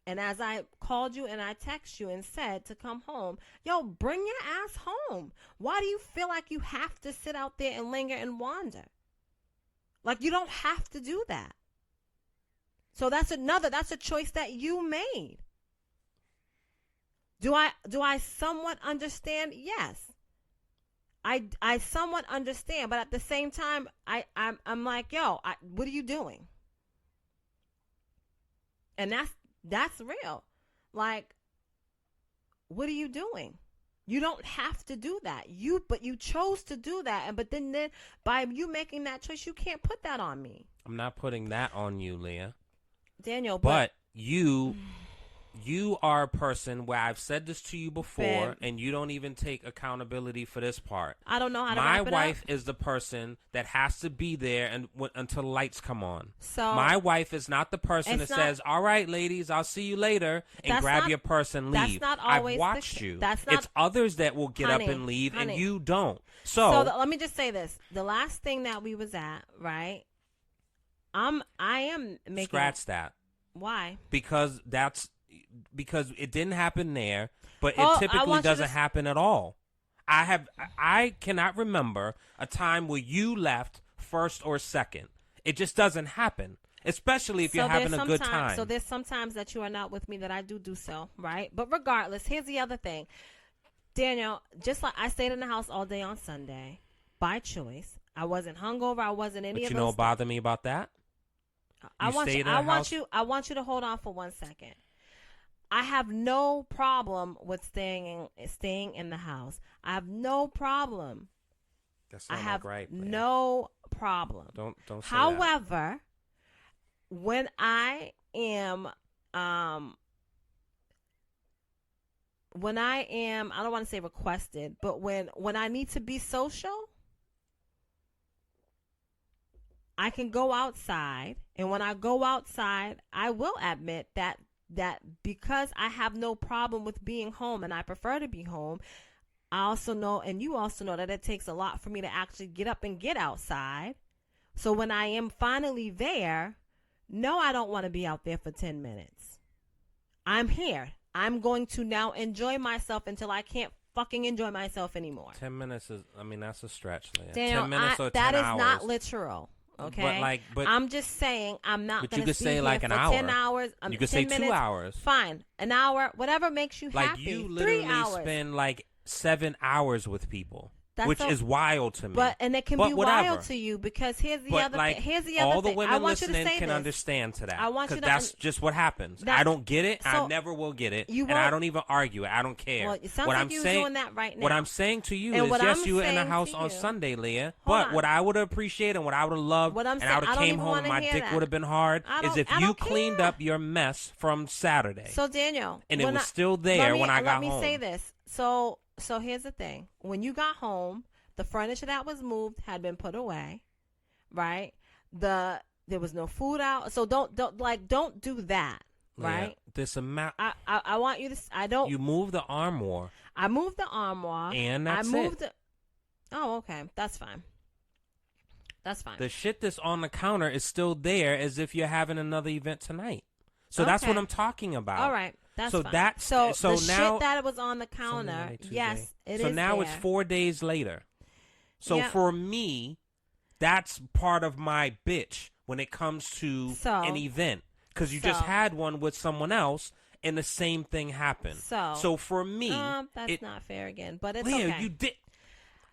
S2: and as I called you and I text you and said to come home, yo, bring your ass home. Why do you feel like you have to sit out there and linger and wander? Like, you don't have to do that. So that's a choice that you made. Do I somewhat understand? Yes. I somewhat understand, but at the same time, I'm like, yo, what are you doing? And that's real. Like, what are you doing? You don't have to do that. But you chose to do that, but then by you making that choice, you can't put that on me.
S1: I'm not putting that on you, Leah.
S2: Daniel,
S1: but you are a person where I've said this to you before,
S2: babe,
S1: and you don't even take accountability for this part.
S2: I don't know how to
S1: My
S2: wrap it
S1: wife
S2: up.
S1: is the person that has to be there until the lights come on.
S2: So
S1: my wife is not the person that says, "All right, ladies, I'll see you later," and grab your purse and leave.
S2: That's not always
S1: I've watched you.
S2: That's not,
S1: it's others that will get up and leave, and you don't. So
S2: let me just say this: the last thing that we was at, right? I am making
S1: scratch that.
S2: Why?
S1: Because it didn't happen there, but it typically doesn't happen at all. I cannot remember a time where you left first or second. It just doesn't happen, especially if you're having a good time.
S2: So there's sometimes that you are not with me that I do so, right? But regardless, here's the other thing. Daniel, just like I stayed in the house all day on Sunday by choice. I wasn't hungover. I wasn't any of those.
S1: But you know what bothered me about that?
S2: I want you to hold on for 1 second. I have no problem with staying in the house. I have no problem.
S1: That's not like right.
S2: No problem.
S1: Don't say
S2: However, when I am I don't want to say requested, but when I need to be social, I can go outside, and when I go outside, I will admit that because I have no problem with being home and I prefer to be home, I also know, and you also know, that it takes a lot for me to actually get up and get outside. So when I am finally there, no, I don't want to be out there for 10 minutes. I'm here. I'm going to now enjoy myself until I can't fucking enjoy myself anymore.
S1: 10 minutes that's a stretch, Leah.
S2: Daniel,
S1: 10 minutes or 10
S2: that
S1: hours.
S2: Is not literal. Okay,
S1: but
S2: I'm just saying I'm not going to
S1: could say like an
S2: for
S1: hour.
S2: 10 hours.
S1: You could
S2: 10
S1: say
S2: minutes,
S1: 2 hours.
S2: Fine, an hour, whatever makes you
S1: like
S2: happy.
S1: You
S2: 3
S1: literally
S2: hours.
S1: spend like 7 hours with people, which is wild to me.
S2: And it can be wild to you because here's the other thing. Here's the other
S1: all the
S2: thing.
S1: women
S2: I want
S1: listening
S2: you to say
S1: can
S2: this.
S1: understand to that.
S2: I want you to
S1: that's just what happens. I don't get it. I never will get it, and I don't even argue it. I don't care.
S2: Well, it sounds
S1: what
S2: like
S1: I'm
S2: you're
S1: saying,
S2: doing that right now.
S1: What I'm saying to you
S2: and
S1: is, yes, you were in the house on Sunday, Leah. But what I would appreciate and what I would have loved, and I would have came home, my dick would have been hard, is if you cleaned up your mess from Saturday.
S2: So Daniel,
S1: and it was still there when I got home.
S2: Let me say this. So here's the thing. When you got home, the furniture that was moved had been put away, right? There was no food out. So don't do that, right?
S1: Yeah, this amount.
S2: I want you to.
S1: You moved the armoire.
S2: I moved the armoire,
S1: and that's it.
S2: Oh, okay, that's fine. That's fine.
S1: The shit that's on the counter is still there, as if you're having another event tonight. So that's what I'm talking about.
S2: All right. That's
S1: so
S2: fine.
S1: that's
S2: so the
S1: now
S2: shit that was on the counter. Yes, it is.
S1: So now
S2: there.
S1: it's 4 days later. So for me, that's part of my bitch when it comes to an event, because you just had one with someone else and the same thing happened. So for me,
S2: that's not fair again. But it's
S1: Leah,
S2: okay.
S1: you did.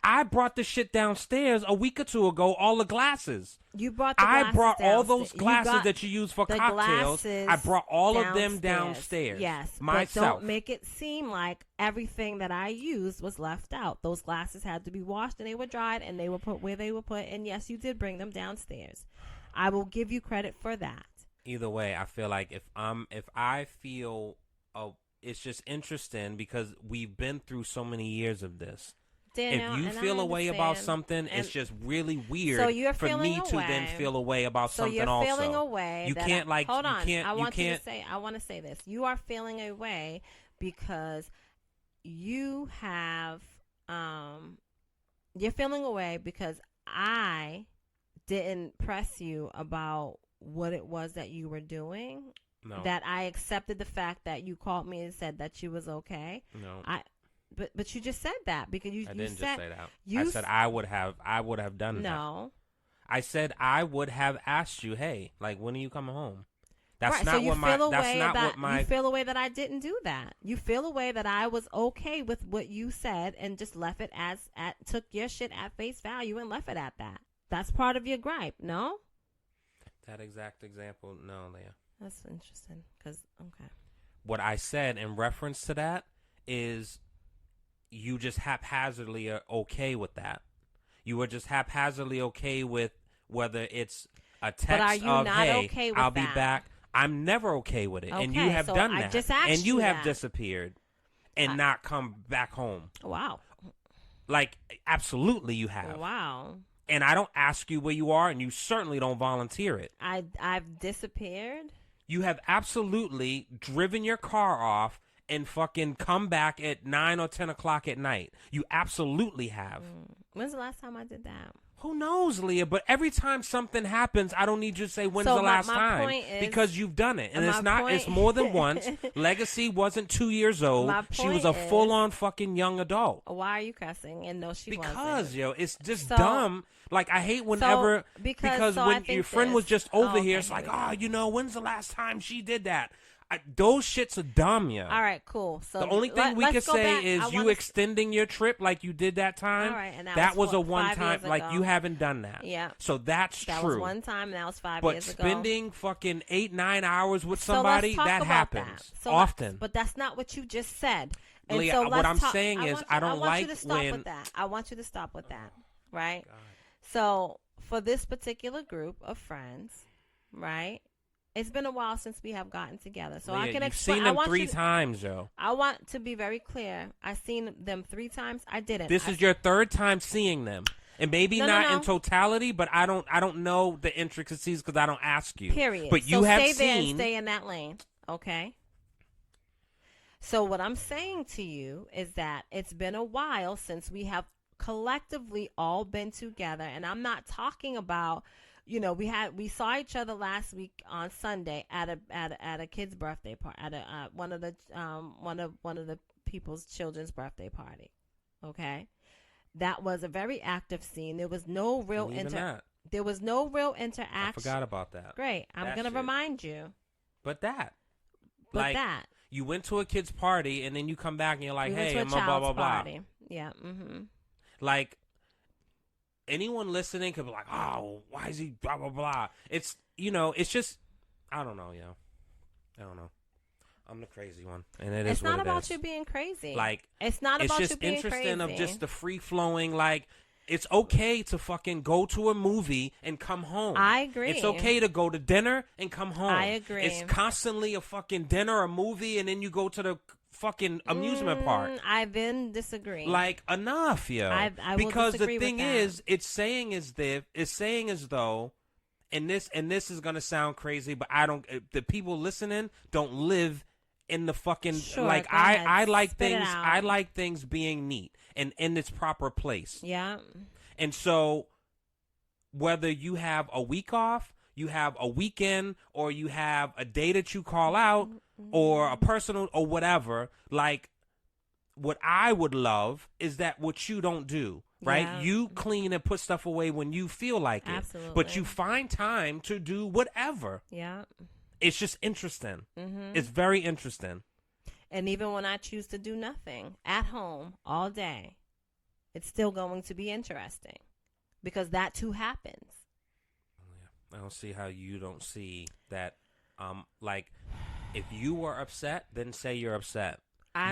S1: I brought the shit downstairs a week or two ago. All the glasses.
S2: You brought the glasses
S1: I brought
S2: downstairs.
S1: all those glasses that you use for cocktails. I brought all of them downstairs.
S2: Yes,
S1: myself.
S2: But don't make it seem like everything that I used was left out. Those glasses had to be washed and they were dried and they were put where they were put. And yes, you did bring them downstairs. I will give you credit for that.
S1: Either way, I feel like if I feel, it's just interesting because we've been through so many years of this.
S2: Daniel,
S1: if you feel a way about something, it's just really weird for me to then feel a way about something also.
S2: So you're feeling a way.
S1: You can't
S2: hold on.
S1: I
S2: want to say this. You are feeling a way because you have you're feeling a way because I didn't press you about what it was that you were doing.
S1: No.
S2: That I accepted the fact that you called me and said that you was okay.
S1: No.
S2: But you just said that because you
S1: didn't
S2: said,
S1: just say that. I said I would have done that.
S2: No.
S1: I said I would have asked you, hey, like, when are you coming home? That's
S2: right.
S1: not
S2: So you
S1: what my.
S2: feel a
S1: That's
S2: way
S1: not
S2: that
S1: what my.
S2: you feel a way that I didn't do that. You feel a way that I was okay with what you said and just left it took your shit at face value and left it at that. That's part of your gripe, no?
S1: That exact example, no, Leah.
S2: That's interesting. Okay.
S1: What I said in reference to that is, you just haphazardly are okay with that. You were just haphazardly okay with whether it's a text
S2: but are you
S1: of,
S2: not
S1: hey,
S2: okay with
S1: I'll be
S2: that?
S1: back. I'm never okay with it. And you
S2: Okay,
S1: have
S2: so
S1: done
S2: I
S1: that.
S2: just asked
S1: and you
S2: you
S1: have
S2: that.
S1: disappeared and not come back home.
S2: Wow.
S1: Like, absolutely you have.
S2: Wow.
S1: And I don't ask you where you are, and you certainly don't volunteer it.
S2: I've disappeared.
S1: You have absolutely driven your car off and fucking come back at 9 or 10 o'clock at night. You absolutely have.
S2: When's the last time I did that?
S1: Who knows, Leah? But every time something happens, I don't need you to say when's the last time,
S2: point is,
S1: because you've done it, and it's not.
S2: point,
S1: It's more than once. Legacy wasn't 2 years old.
S2: My
S1: She was
S2: point
S1: a full-on fucking young adult.
S2: Why are you cussing? And no, she wasn't.
S1: Because yo, it's just dumb. Like, I hate whenever
S2: because
S1: when your friend was just over here, it's
S2: okay,
S1: like, when's the last time she did that? Those shits are dumb, yo.
S2: All right, cool. So
S1: the only thing we could say
S2: back.
S1: is you extending your trip like you did that time.
S2: All right, and
S1: that was a
S2: 5
S1: one time.
S2: years
S1: Like,
S2: ago.
S1: you haven't done that.
S2: Yeah.
S1: So that's
S2: that
S1: true.
S2: was one time, and that was 5
S1: but
S2: years ago.
S1: spending fucking 8-9 hours with
S2: So
S1: somebody,
S2: let's talk
S1: that
S2: about
S1: happens
S2: that.
S1: often.
S2: But that's not what you just said. And
S1: Leah,
S2: so
S1: what I'm
S2: talk,
S1: saying is, I don't
S2: want
S1: like
S2: you to stop
S1: when
S2: with that. I want you to stop with that, right?
S1: God.
S2: So for this particular group of friends, right? It's been a while since we have gotten together, so
S1: Leah,
S2: I can
S1: you've
S2: explain.
S1: seen them 3 times, yo.
S2: I want to be very clear. I seen them 3 times. I didn't.
S1: This is your 3rd time seeing them, and maybe not in totality, but I don't know the intricacies because I don't ask you.
S2: Period.
S1: But you have
S2: stay
S1: seen.
S2: there and stay in that lane, okay? So what I'm saying to you is that it's been a while since we have collectively all been together, and I'm not talking about. We saw each other last week on Sunday at a kid's birthday party, at one of the people's children's birthday party. Okay, that was a very active scene. There was no real interaction.
S1: I forgot about that.
S2: Great, I'm gonna remind you.
S1: But
S2: that
S1: you went to a kid's party and then you come back and you're like, hey, I'm a blah blah blah.
S2: Party. Yeah. Mm-hmm.
S1: Like. Anyone listening could be like, oh, why is he blah, blah, blah. It's, it's just, I don't know, yo. I don't know. I'm the crazy one. And it is what it is.
S2: It's not about you being crazy.
S1: Like,
S2: it's not about you being crazy.
S1: It's just interesting of just the free-flowing, like, it's okay to fucking go to a movie and come home.
S2: I agree.
S1: It's okay to go to dinner and come home.
S2: I agree.
S1: It's constantly a fucking dinner, a movie, and then you go to the fucking amusement park.
S2: I then disagree.
S1: Like, enough, yo.
S2: I
S1: because
S2: the
S1: thing is, it's saying as though, and this is gonna sound crazy, but the people listening don't live in the fucking like I like things. I like things being neat and in its proper place.
S2: Yeah.
S1: And so, whether you have a week off, you have a weekend, or you have a day that you call out, or a personal, or whatever, like, what I would love is that what you don't do, right?
S2: Yeah.
S1: You clean and put stuff away when you feel like it.
S2: Absolutely.
S1: But you find time to do whatever.
S2: Yeah.
S1: It's just interesting.
S2: Mm-hmm.
S1: It's very interesting.
S2: And even when I choose to do nothing at home all day, it's still going to be interesting because that too happens.
S1: I don't see how you don't see that. Like, if you were upset, then say you're upset.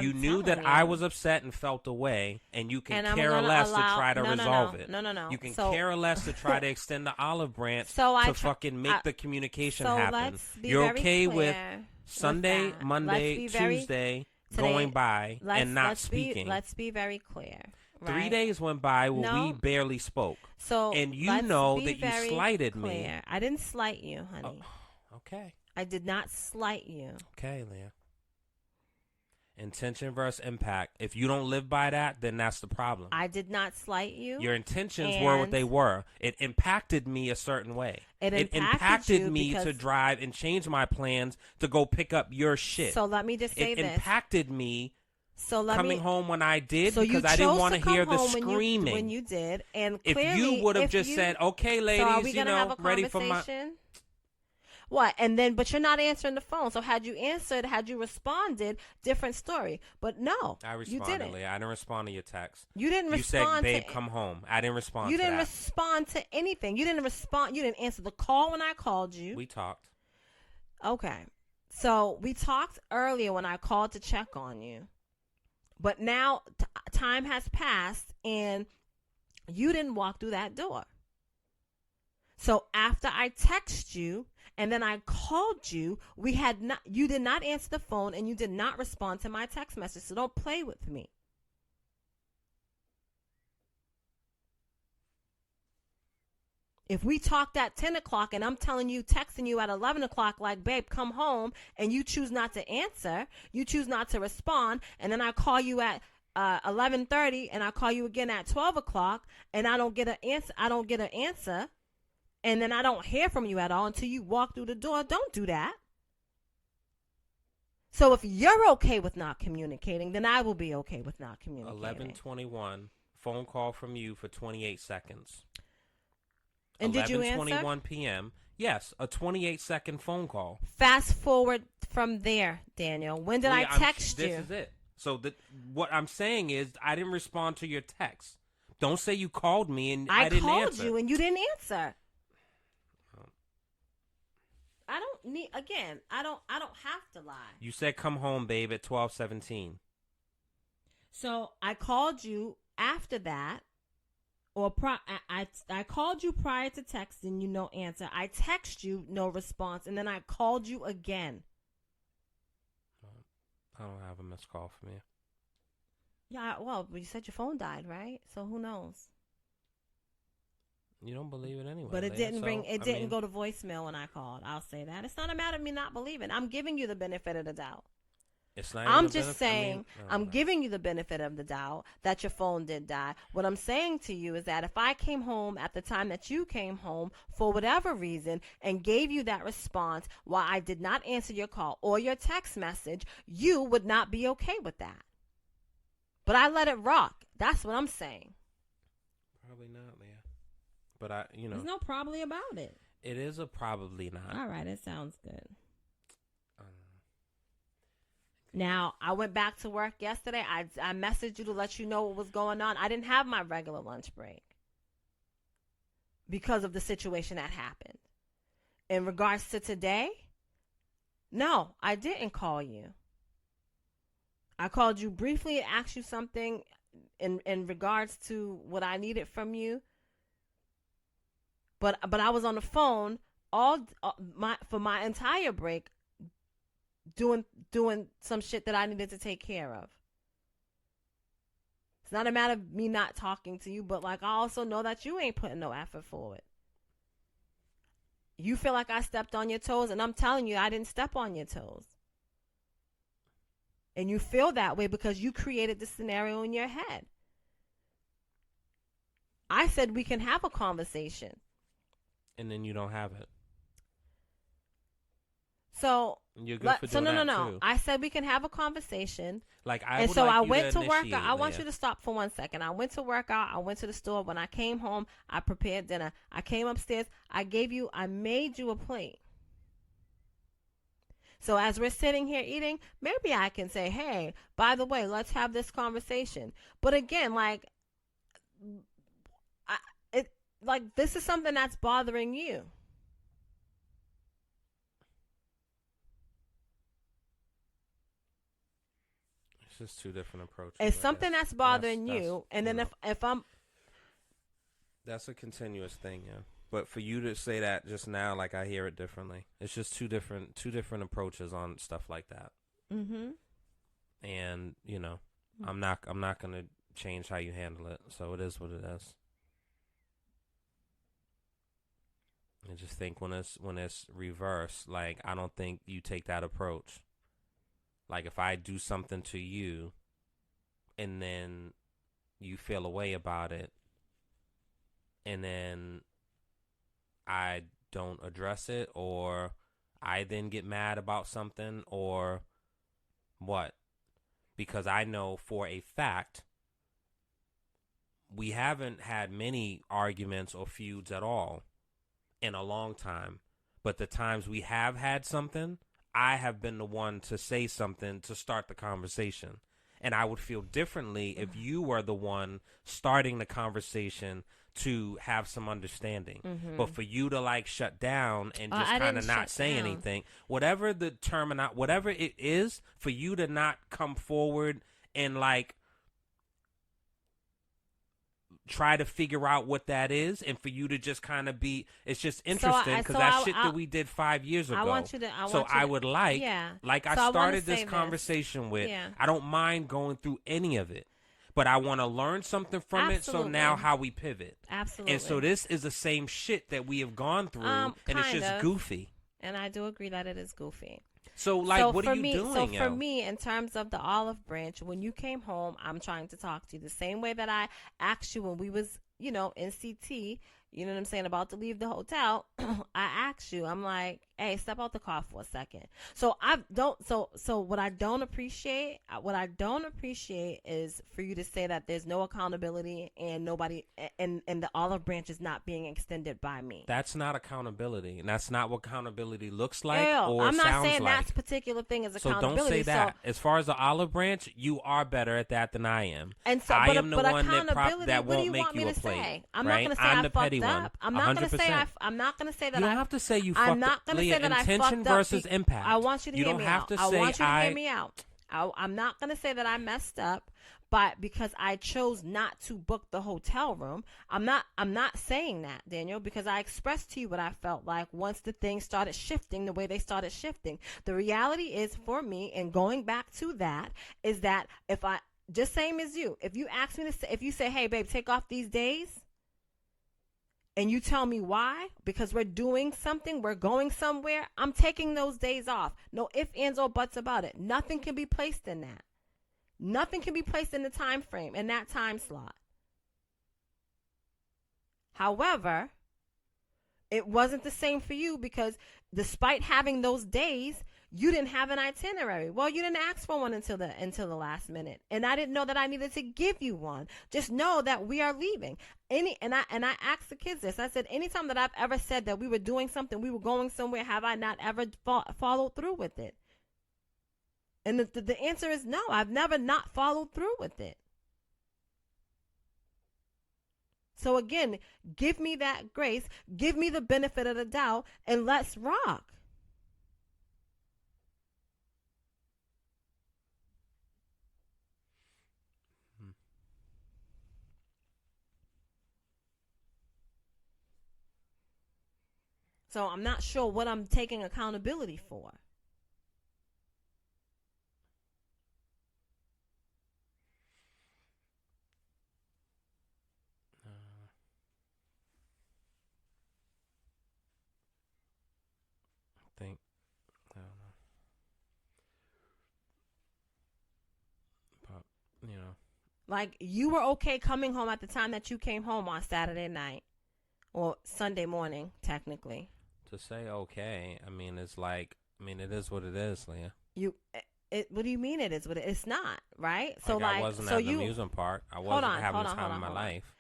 S1: You knew that I was upset and felt away, and you can care less to try to resolve it.
S2: No.
S1: You can care less to try to extend the olive branch to fucking make the communication happen. You're okay with Sunday, Monday, Tuesday going by and not speaking.
S2: Let's be very clear. Right?
S1: 3 days went by where we barely spoke.
S2: So
S1: and you know that you slighted me.
S2: I didn't slight you, honey.
S1: Oh, okay.
S2: I did not slight you.
S1: Okay, Leah. Intention versus impact. If you don't live by that, then that's the problem.
S2: I did not slight you.
S1: Your intentions were what they were. It impacted me a certain way.
S2: It
S1: impacted me to drive and change my plans to go pick up your shit.
S2: So let me just say this.
S1: It impacted me coming home when I did because I didn't want to hear the screaming.
S2: When you did. And
S1: if
S2: clearly,
S1: you would have just said, okay, ladies,
S2: so are we gonna have a
S1: ready for my...
S2: What? And then, but you're not answering the phone. So had you answered, had you responded, different story. But no,
S1: I
S2: you
S1: responded,
S2: didn't.
S1: Leah. I didn't respond to your text.
S2: You didn't
S1: You said,
S2: respond
S1: babe,
S2: to.
S1: come home. I didn't respond
S2: You
S1: to
S2: didn't
S1: that.
S2: respond to anything. You didn't respond. You didn't answer the call when I called you.
S1: We talked.
S2: Okay. So we talked earlier when I called to check on you. But now time has passed and you didn't walk through that door. So after I text you and then I called you, you did not answer the phone and you did not respond to my text message. So don't play with me. If we talked at 10 o'clock and I'm telling you, texting you at 11 o'clock, like, babe, come home, and you choose not to answer, you choose not to respond, and then I call you at 11:30 and I call you again at 12 o'clock and I don't get an answer, and then I don't hear from you at all until you walk through the door, don't do that. So if you're okay with not communicating, then I will be okay with not communicating.
S1: 11:21, phone call from you for 28 seconds.
S2: And did you answer?
S1: 11:21 p.m. Yes, a 28-second phone call.
S2: Fast forward from there, Daniel. When did I text you?
S1: This is it. So what I'm saying is I didn't respond to your text. Don't say you called me and I didn't answer.
S2: I called you and you didn't answer. I don't have to lie.
S1: You said come home, babe, at 12:17.
S2: So I called you after that. Or I called you prior to texting you, no answer. I text you, no response, and then I called you again.
S1: I don't have a missed call from you.
S2: Yeah, well, you said your phone died, right? So who knows?
S1: You don't believe it anyway.
S2: But it
S1: Leah,
S2: didn't ring. It didn't go to voicemail when I called. I'll say that. It's not a matter of me not believing. I'm giving you the benefit of the doubt. I'm just saying, I'm giving you the benefit of the doubt that your phone did die. What I'm saying to you is that if I came home at the time that you came home for whatever reason and gave you that response while I did not answer your call or your text message, you would not be okay with that. But I let it rock. That's what I'm saying.
S1: Probably not, Leah. But
S2: there's no probably about it.
S1: It is a probably not.
S2: All right, it sounds good. Now, I went back to work yesterday. I messaged you to let you know what was going on. I didn't have my regular lunch break because of the situation that happened. In regards to today, no, I didn't call you. I called you briefly and asked you something in regards to what I needed from you. But I was on the phone for my entire break doing some shit that I needed to take care of. It's not a matter of me not talking to you, but like I also know that you ain't putting no effort forward. You feel like I stepped on your toes, and I'm telling you I didn't step on your toes. And you feel that way because you created this scenario in your head. I said we can have a conversation.
S1: And then you don't have it.
S2: So
S1: you're good for doing that
S2: no.
S1: too.
S2: I said we can have a conversation.
S1: I went
S2: to work out. I want
S1: Leah.
S2: you to stop for 1 second. I went to work out. I went to the store. When I came home, I prepared dinner. I came upstairs. I made you a plate. So as we're sitting here eating, maybe I can say, hey, by the way, let's have this conversation. But again, this is something that's bothering you.
S1: It's just two different approaches.
S2: It's something that's bothering you, and then if I'm,
S1: that's a continuous thing, yeah. But for you to say that just now, like I hear it differently. It's just two different approaches on stuff like that.
S2: Mm-hmm.
S1: And I'm not gonna change how you handle it. So it is what it is. I just think when it's reversed, like I don't think you take that approach. Like if I do something to you and then you feel a way about it and then I don't address it, or I then get mad about something, or what? Because I know for a fact we haven't had many arguments or feuds at all in a long time. But the times we have had something, I have been the one to say something to start the conversation. And I would feel differently if you were the one starting the conversation to have some understanding. But for you to like shut down and just kind of not say anything, whatever the whatever it is, for you to not come forward and like try to figure out what that is, and for you to just kind of be, it's just interesting because that's shit that we did 5 years ago. I would like I started this conversation with, I don't mind going through any of it, but I want to learn something from it. So now how we pivot.
S2: Absolutely.
S1: And so this is the same shit that we have gone through, and it's just goofy.
S2: And I do agree that it is goofy.
S1: So, like, what are you doing?
S2: So, for me, in terms of the olive branch, when you came home, I'm trying to talk to you the same way that I asked you when we was, in CT, you know what I'm saying, about to leave the hotel. I asked you, I'm like, hey, step out the car for a second. So what I don't appreciate is for you to say that there's no accountability and nobody, and the olive branch is not being extended by me.
S1: That's not accountability, and that's not what accountability looks like or sounds like.
S2: I'm not saying that particular thing is accountability.
S1: So don't say that. As far as the olive branch, you are better at that than I am.
S2: And so,
S1: I am the one that won't make you a plate.
S2: I'm not going to say I fucked up. I'm not going to say that.
S1: You don't have to say you fucked up.
S2: I'm not going to say that I fucked up.
S1: Intention versus impact.
S2: I want you to hear me out. I want you to hear me out. I'm not going to say that I messed up, but because I chose not to book the hotel room. I'm not saying that, Daniel, because I expressed to you what I felt like once the things started shifting the way they started shifting. The reality is, for me, and going back to that, is that if I, just same as you, if you ask me to say, if you say, hey babe, take off these days, and you tell me why, because we're doing something, we're going somewhere, I'm taking those days off. No ifs, ands, or buts about it. Nothing can be placed in that. Nothing can be placed in the time frame, in that time slot. However, it wasn't the same for you, because despite having those days, you didn't have an itinerary. Well, you didn't ask for one until the last minute, and I didn't know that I needed to give you one. Just know that we are leaving. And I asked the kids this. I said, anytime that I've ever said that we were doing something, we were going somewhere, have I not ever followed through with it? And the answer is no. I've never not followed through with it. So again, give me that grace, give me the benefit of the doubt, and let's rock. So I'm not sure what I'm taking accountability for.
S1: I don't know. But,
S2: like, you were okay coming home at the time that you came home on Saturday night or Sunday morning, technically.
S1: To say okay, it's like, it is what it is, Leah.
S2: What do you mean it is what it's not, right?
S1: So I wasn't at the amusement park. I wasn't having the time of my life.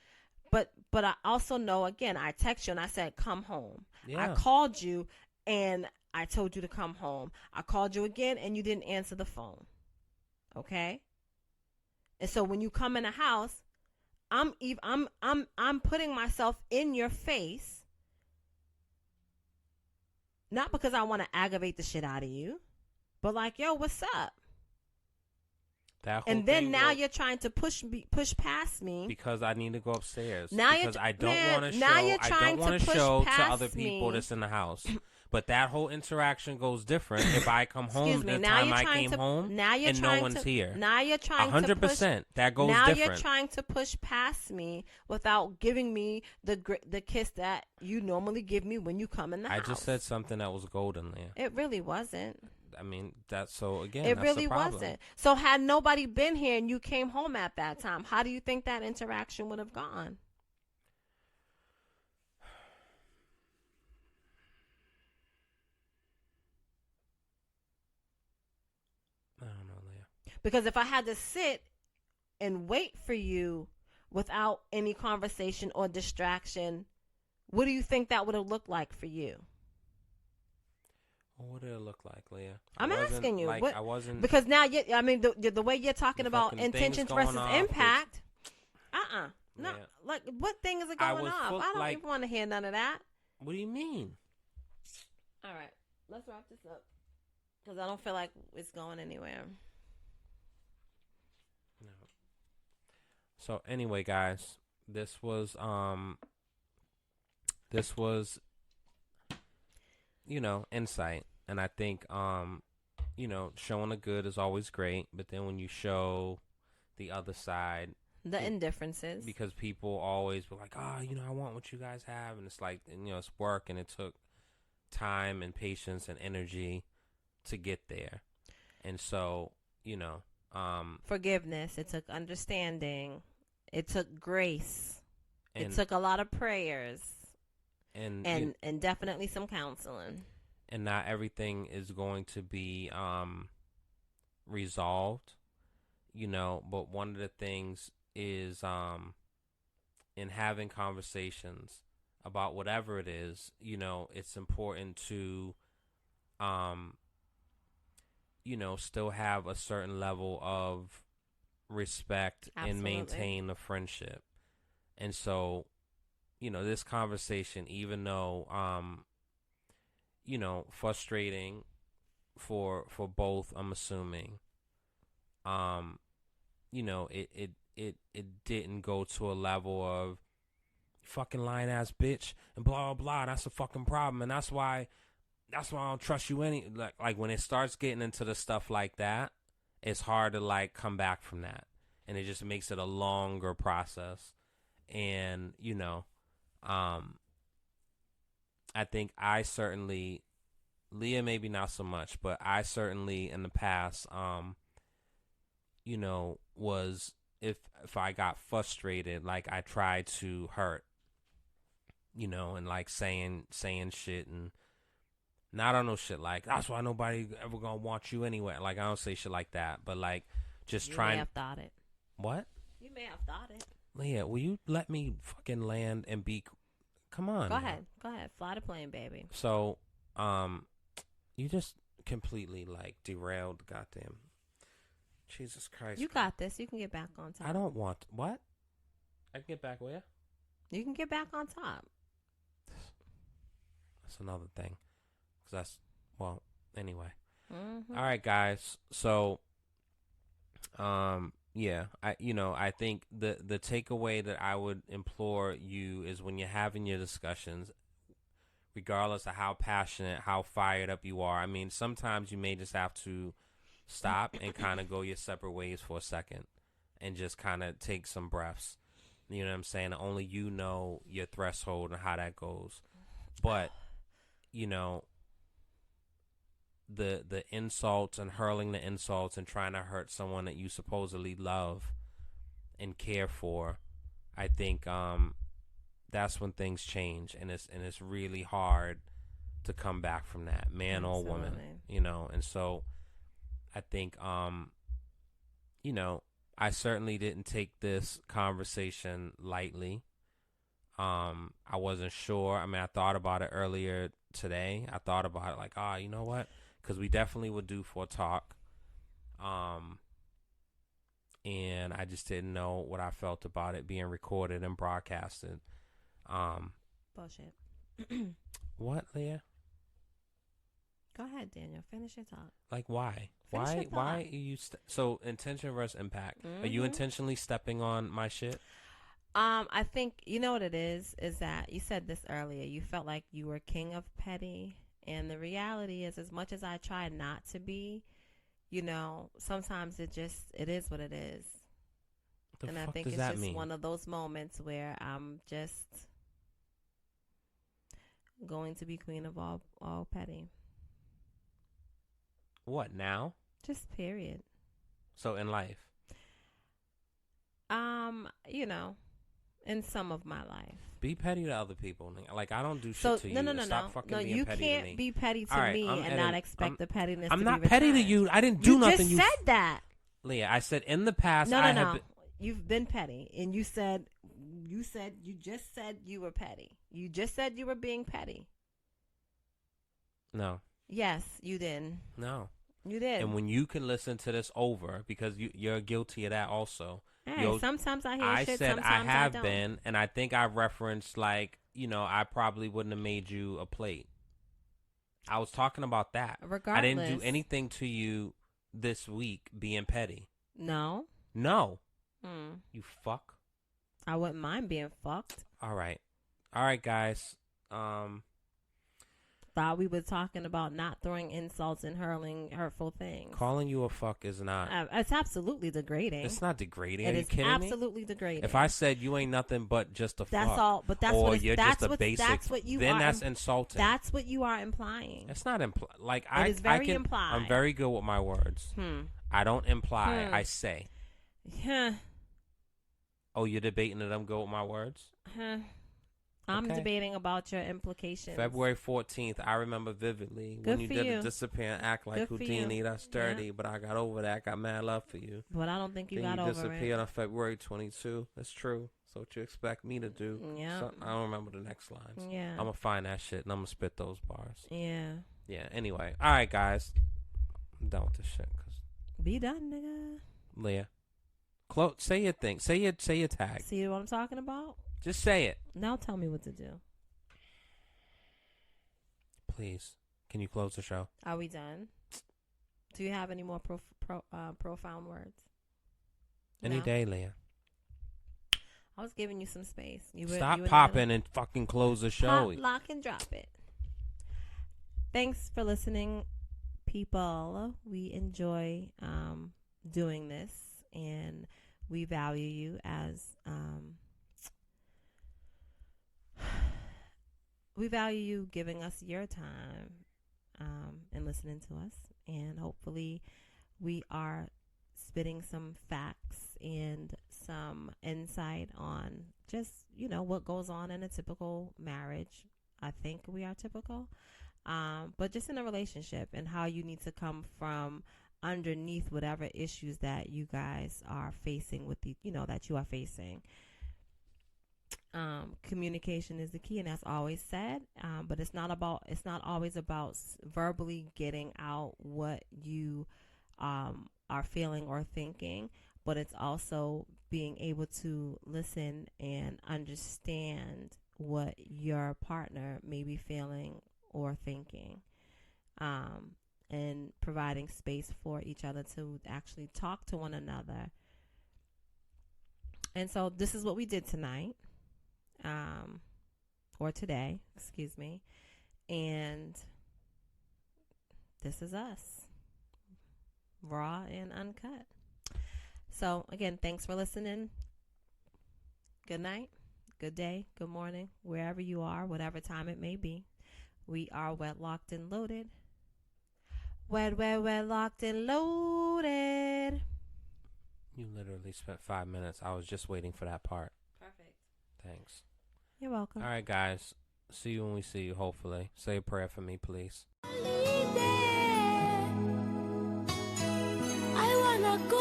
S2: But I also know, again, I text you and I said, come home.
S1: Yeah.
S2: I called you and I told you to come home. I called you again and you didn't answer the phone. Okay? And so when you come in the house, I'm putting myself in your face. Not because I want to aggravate the shit out of you, but like, yo, what's up? And then now you're trying to push past me
S1: because I need to go upstairs.
S2: Now
S1: because I don't want to show to other people that's in the house. But that whole interaction goes different if I come home the time I came home and no one's here.
S2: Now you're trying
S1: 100%. That goes
S2: now
S1: different.
S2: Now you're trying to push past me without giving me the kiss that you normally give me when you come in the house.
S1: I just said something that was golden, Leah.
S2: It really wasn't.
S1: That's so, again,
S2: it
S1: that's
S2: really
S1: the problem.
S2: wasn't. So had nobody been here and you came home at that time, how do you think that interaction would have gone?
S1: I don't know, Leah.
S2: Because if I had to sit and wait for you without any conversation or distraction, what do you think that would have looked like for you?
S1: Well, what did it look like, Leah?
S2: I'm asking you.
S1: Like,
S2: What?
S1: I wasn't.
S2: Because now, I mean, the way you're talking
S1: The
S2: about
S1: fucking things
S2: intentions
S1: going
S2: versus
S1: off.
S2: impact. No.
S1: Yeah.
S2: Like, what thing is it
S1: I
S2: going
S1: was
S2: off?
S1: full-
S2: I don't
S1: like-
S2: even want to hear none of that.
S1: What do you mean?
S2: All right, let's wrap this up because I don't feel like it's going anywhere.
S1: No. So anyway, guys, this was insight, and I think showing the good is always great, but then when you show the other side,
S2: The indifferences.
S1: because people always were like, I want what you guys have, and it's like, it's work, and it took time and patience and energy to get there, and so
S2: Forgiveness. It took understanding. It took grace.
S1: and,
S2: It took a lot of prayers
S1: and
S2: and definitely some counseling.
S1: and not everything is going to be resolved, but one of the things is in having conversations about whatever it is, it's important to still have a certain level of respect and
S2: Absolutely.
S1: maintain the friendship. And so, this conversation, even though frustrating for both, I'm assuming, it didn't go to a level of fucking lying ass bitch and blah blah blah. That's a fucking problem, and that's why I don't trust you any. Like when it starts getting into the stuff like that, it's hard to like come back from that, and it just makes it a longer process. And I think I certainly, Leah maybe not so much, but I certainly in the past, was if I got frustrated, like I tried to hurt, and like saying shit and not on no shit like that's why nobody ever gonna want you anyway. Like I don't say shit like that, but like just trying.
S2: You may have thought it.
S1: What?
S2: You may have thought it.
S1: Leah, will you let me fucking land and be? Come on.
S2: Go ahead. Fly the plane, baby.
S1: So, you just completely like derailed. Goddamn. Jesus Christ.
S2: You got this. You can get back on top.
S1: I don't want what? I can get back where?
S2: You can get back on top.
S1: That's another thing. Anyway.
S2: Mm-hmm.
S1: All right, guys. So, yeah, I think the takeaway that I would implore you is when you're having your discussions, regardless of how passionate, how fired up you are. I mean, sometimes you may just have to stop and kind of go your separate ways for a second and just kind of take some breaths. You know what I'm saying? Only you know your threshold and how that goes. But, the insults and hurling the insults and trying to hurt someone that you supposedly love and care for, I think that's when things change, and it's really hard to come back from that, man or woman, and so I think I certainly didn't take this conversation lightly. I wasn't sure. I mean, I thought about it earlier today. I thought about it like, you know what? Because we definitely would do for a talk. And I just didn't know what I felt about it being recorded and broadcasted.
S2: Bullshit.
S1: What, Leah?
S2: Go ahead, Daniel. Finish your talk.
S1: Like, why?
S2: Finish your
S1: Why
S2: thought.
S1: are you... so, intention versus impact.
S2: Mm-hmm.
S1: Are you intentionally stepping on my shit?
S2: I think, you know what it is that you said this earlier. You felt like you were king of petty. And the reality is, as much as I try not to be, sometimes it is what it is.
S1: The
S2: and
S1: fuck
S2: I think
S1: does
S2: it's
S1: that
S2: just
S1: mean?
S2: one of those moments where I'm just going to be queen of all petty.
S1: What, now?
S2: Just period.
S1: So, in life?
S2: In some of my life.
S1: Be petty to other people. Like, I don't do shit
S2: So
S1: to you.
S2: no.
S1: Stop fucking being
S2: you
S1: petty
S2: can't
S1: to me.
S2: be petty to
S1: All right,
S2: me and not expect the pettiness.
S1: I'm
S2: to
S1: not
S2: be
S1: petty to
S2: returned.
S1: you. I didn't do nothing.
S2: You just said that.
S1: Leah, I said in the past.
S2: No. You've been petty, and you just said you were petty. You just said you were being petty.
S1: No.
S2: Yes, you did.
S1: No.
S2: You did.
S1: And when you can listen to this over, because you're guilty of that also.
S2: Hey, sometimes I hear
S1: I
S2: shit,
S1: said I
S2: sometimes I
S1: have
S2: don't.
S1: been, and I think I referenced like, I probably wouldn't have made you a plate. I was talking about that.
S2: Regardless.
S1: I didn't do anything to you this week being petty.
S2: No.
S1: No. You fuck.
S2: I wouldn't mind being fucked.
S1: All right, guys.
S2: Thought we were talking about not throwing insults and hurling hurtful things.
S1: Calling you a fuck is not.
S2: It's absolutely degrading.
S1: It's not degrading.
S2: It
S1: Are you kidding me?
S2: Absolutely degrading.
S1: If I said you ain't nothing but just a
S2: that's
S1: fuck,
S2: all. But that's
S1: or
S2: what
S1: you're
S2: that's
S1: just a basic,
S2: that's what you
S1: then
S2: are.
S1: That's insulting.
S2: That's what you are implying.
S1: It's not imply. Like
S2: it is very implied.
S1: I'm very good with my words. I don't imply. I say.
S2: Huh.
S1: Oh, you're debating that I'm good with my words?
S2: Huh. I'm debating about your implications.
S1: February 14th, I remember vividly when you did the disappear and act like Houdini. That's dirty, but I got over that. I got mad love for you.
S2: But I don't think you
S1: then
S2: got
S1: you
S2: over it.
S1: disappeared on February 22. That's true. So what you expect me to do?
S2: Yeah.
S1: I don't remember the next lines.
S2: Yeah.
S1: I'm going to find that shit and I'm going to spit those bars.
S2: Yeah.
S1: Yeah, anyway. All right, guys. I'm done with this shit.
S2: Be done, nigga.
S1: Leah. Say your thing. Say your tag.
S2: See what I'm talking about?
S1: Just say it.
S2: Now tell me what to do.
S1: Please. Can you close the show?
S2: Are we done? Do you have any more profound words?
S1: Any day, Leah.
S2: I was giving you some space.
S1: Stop popping and fucking close the show.
S2: Pop, lock, and drop it. Thanks for listening, people. We enjoy doing this, and we value you as we value you giving us your time and listening to us. And hopefully we are spitting some facts and some insight on just, what goes on in a typical marriage. I think we are typical. But just in a relationship and how you need to come from underneath whatever issues that you guys are facing with that you are facing. Communication is the key, and that's always said. But it's not always about verbally getting out what you are feeling or thinking, but it's also being able to listen and understand what your partner may be feeling or thinking, and providing space for each other to actually talk to one another. And so this is what we did tonight. Or today, excuse me. And this is us. Raw and uncut. So, again, thanks for listening. Good night, good day, good morning, wherever you are, whatever time it may be. We are wedlocked and loaded. Wedlocked and loaded.
S1: You literally spent 5 minutes. I was just waiting for that part.
S2: Perfect.
S1: Thanks.
S2: You're welcome.
S1: All right, guys. See you when we see you, hopefully. Say a prayer for me, please. I wanna go.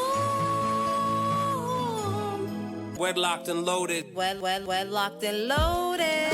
S1: Wedlocked and loaded.
S2: Wedlocked and loaded.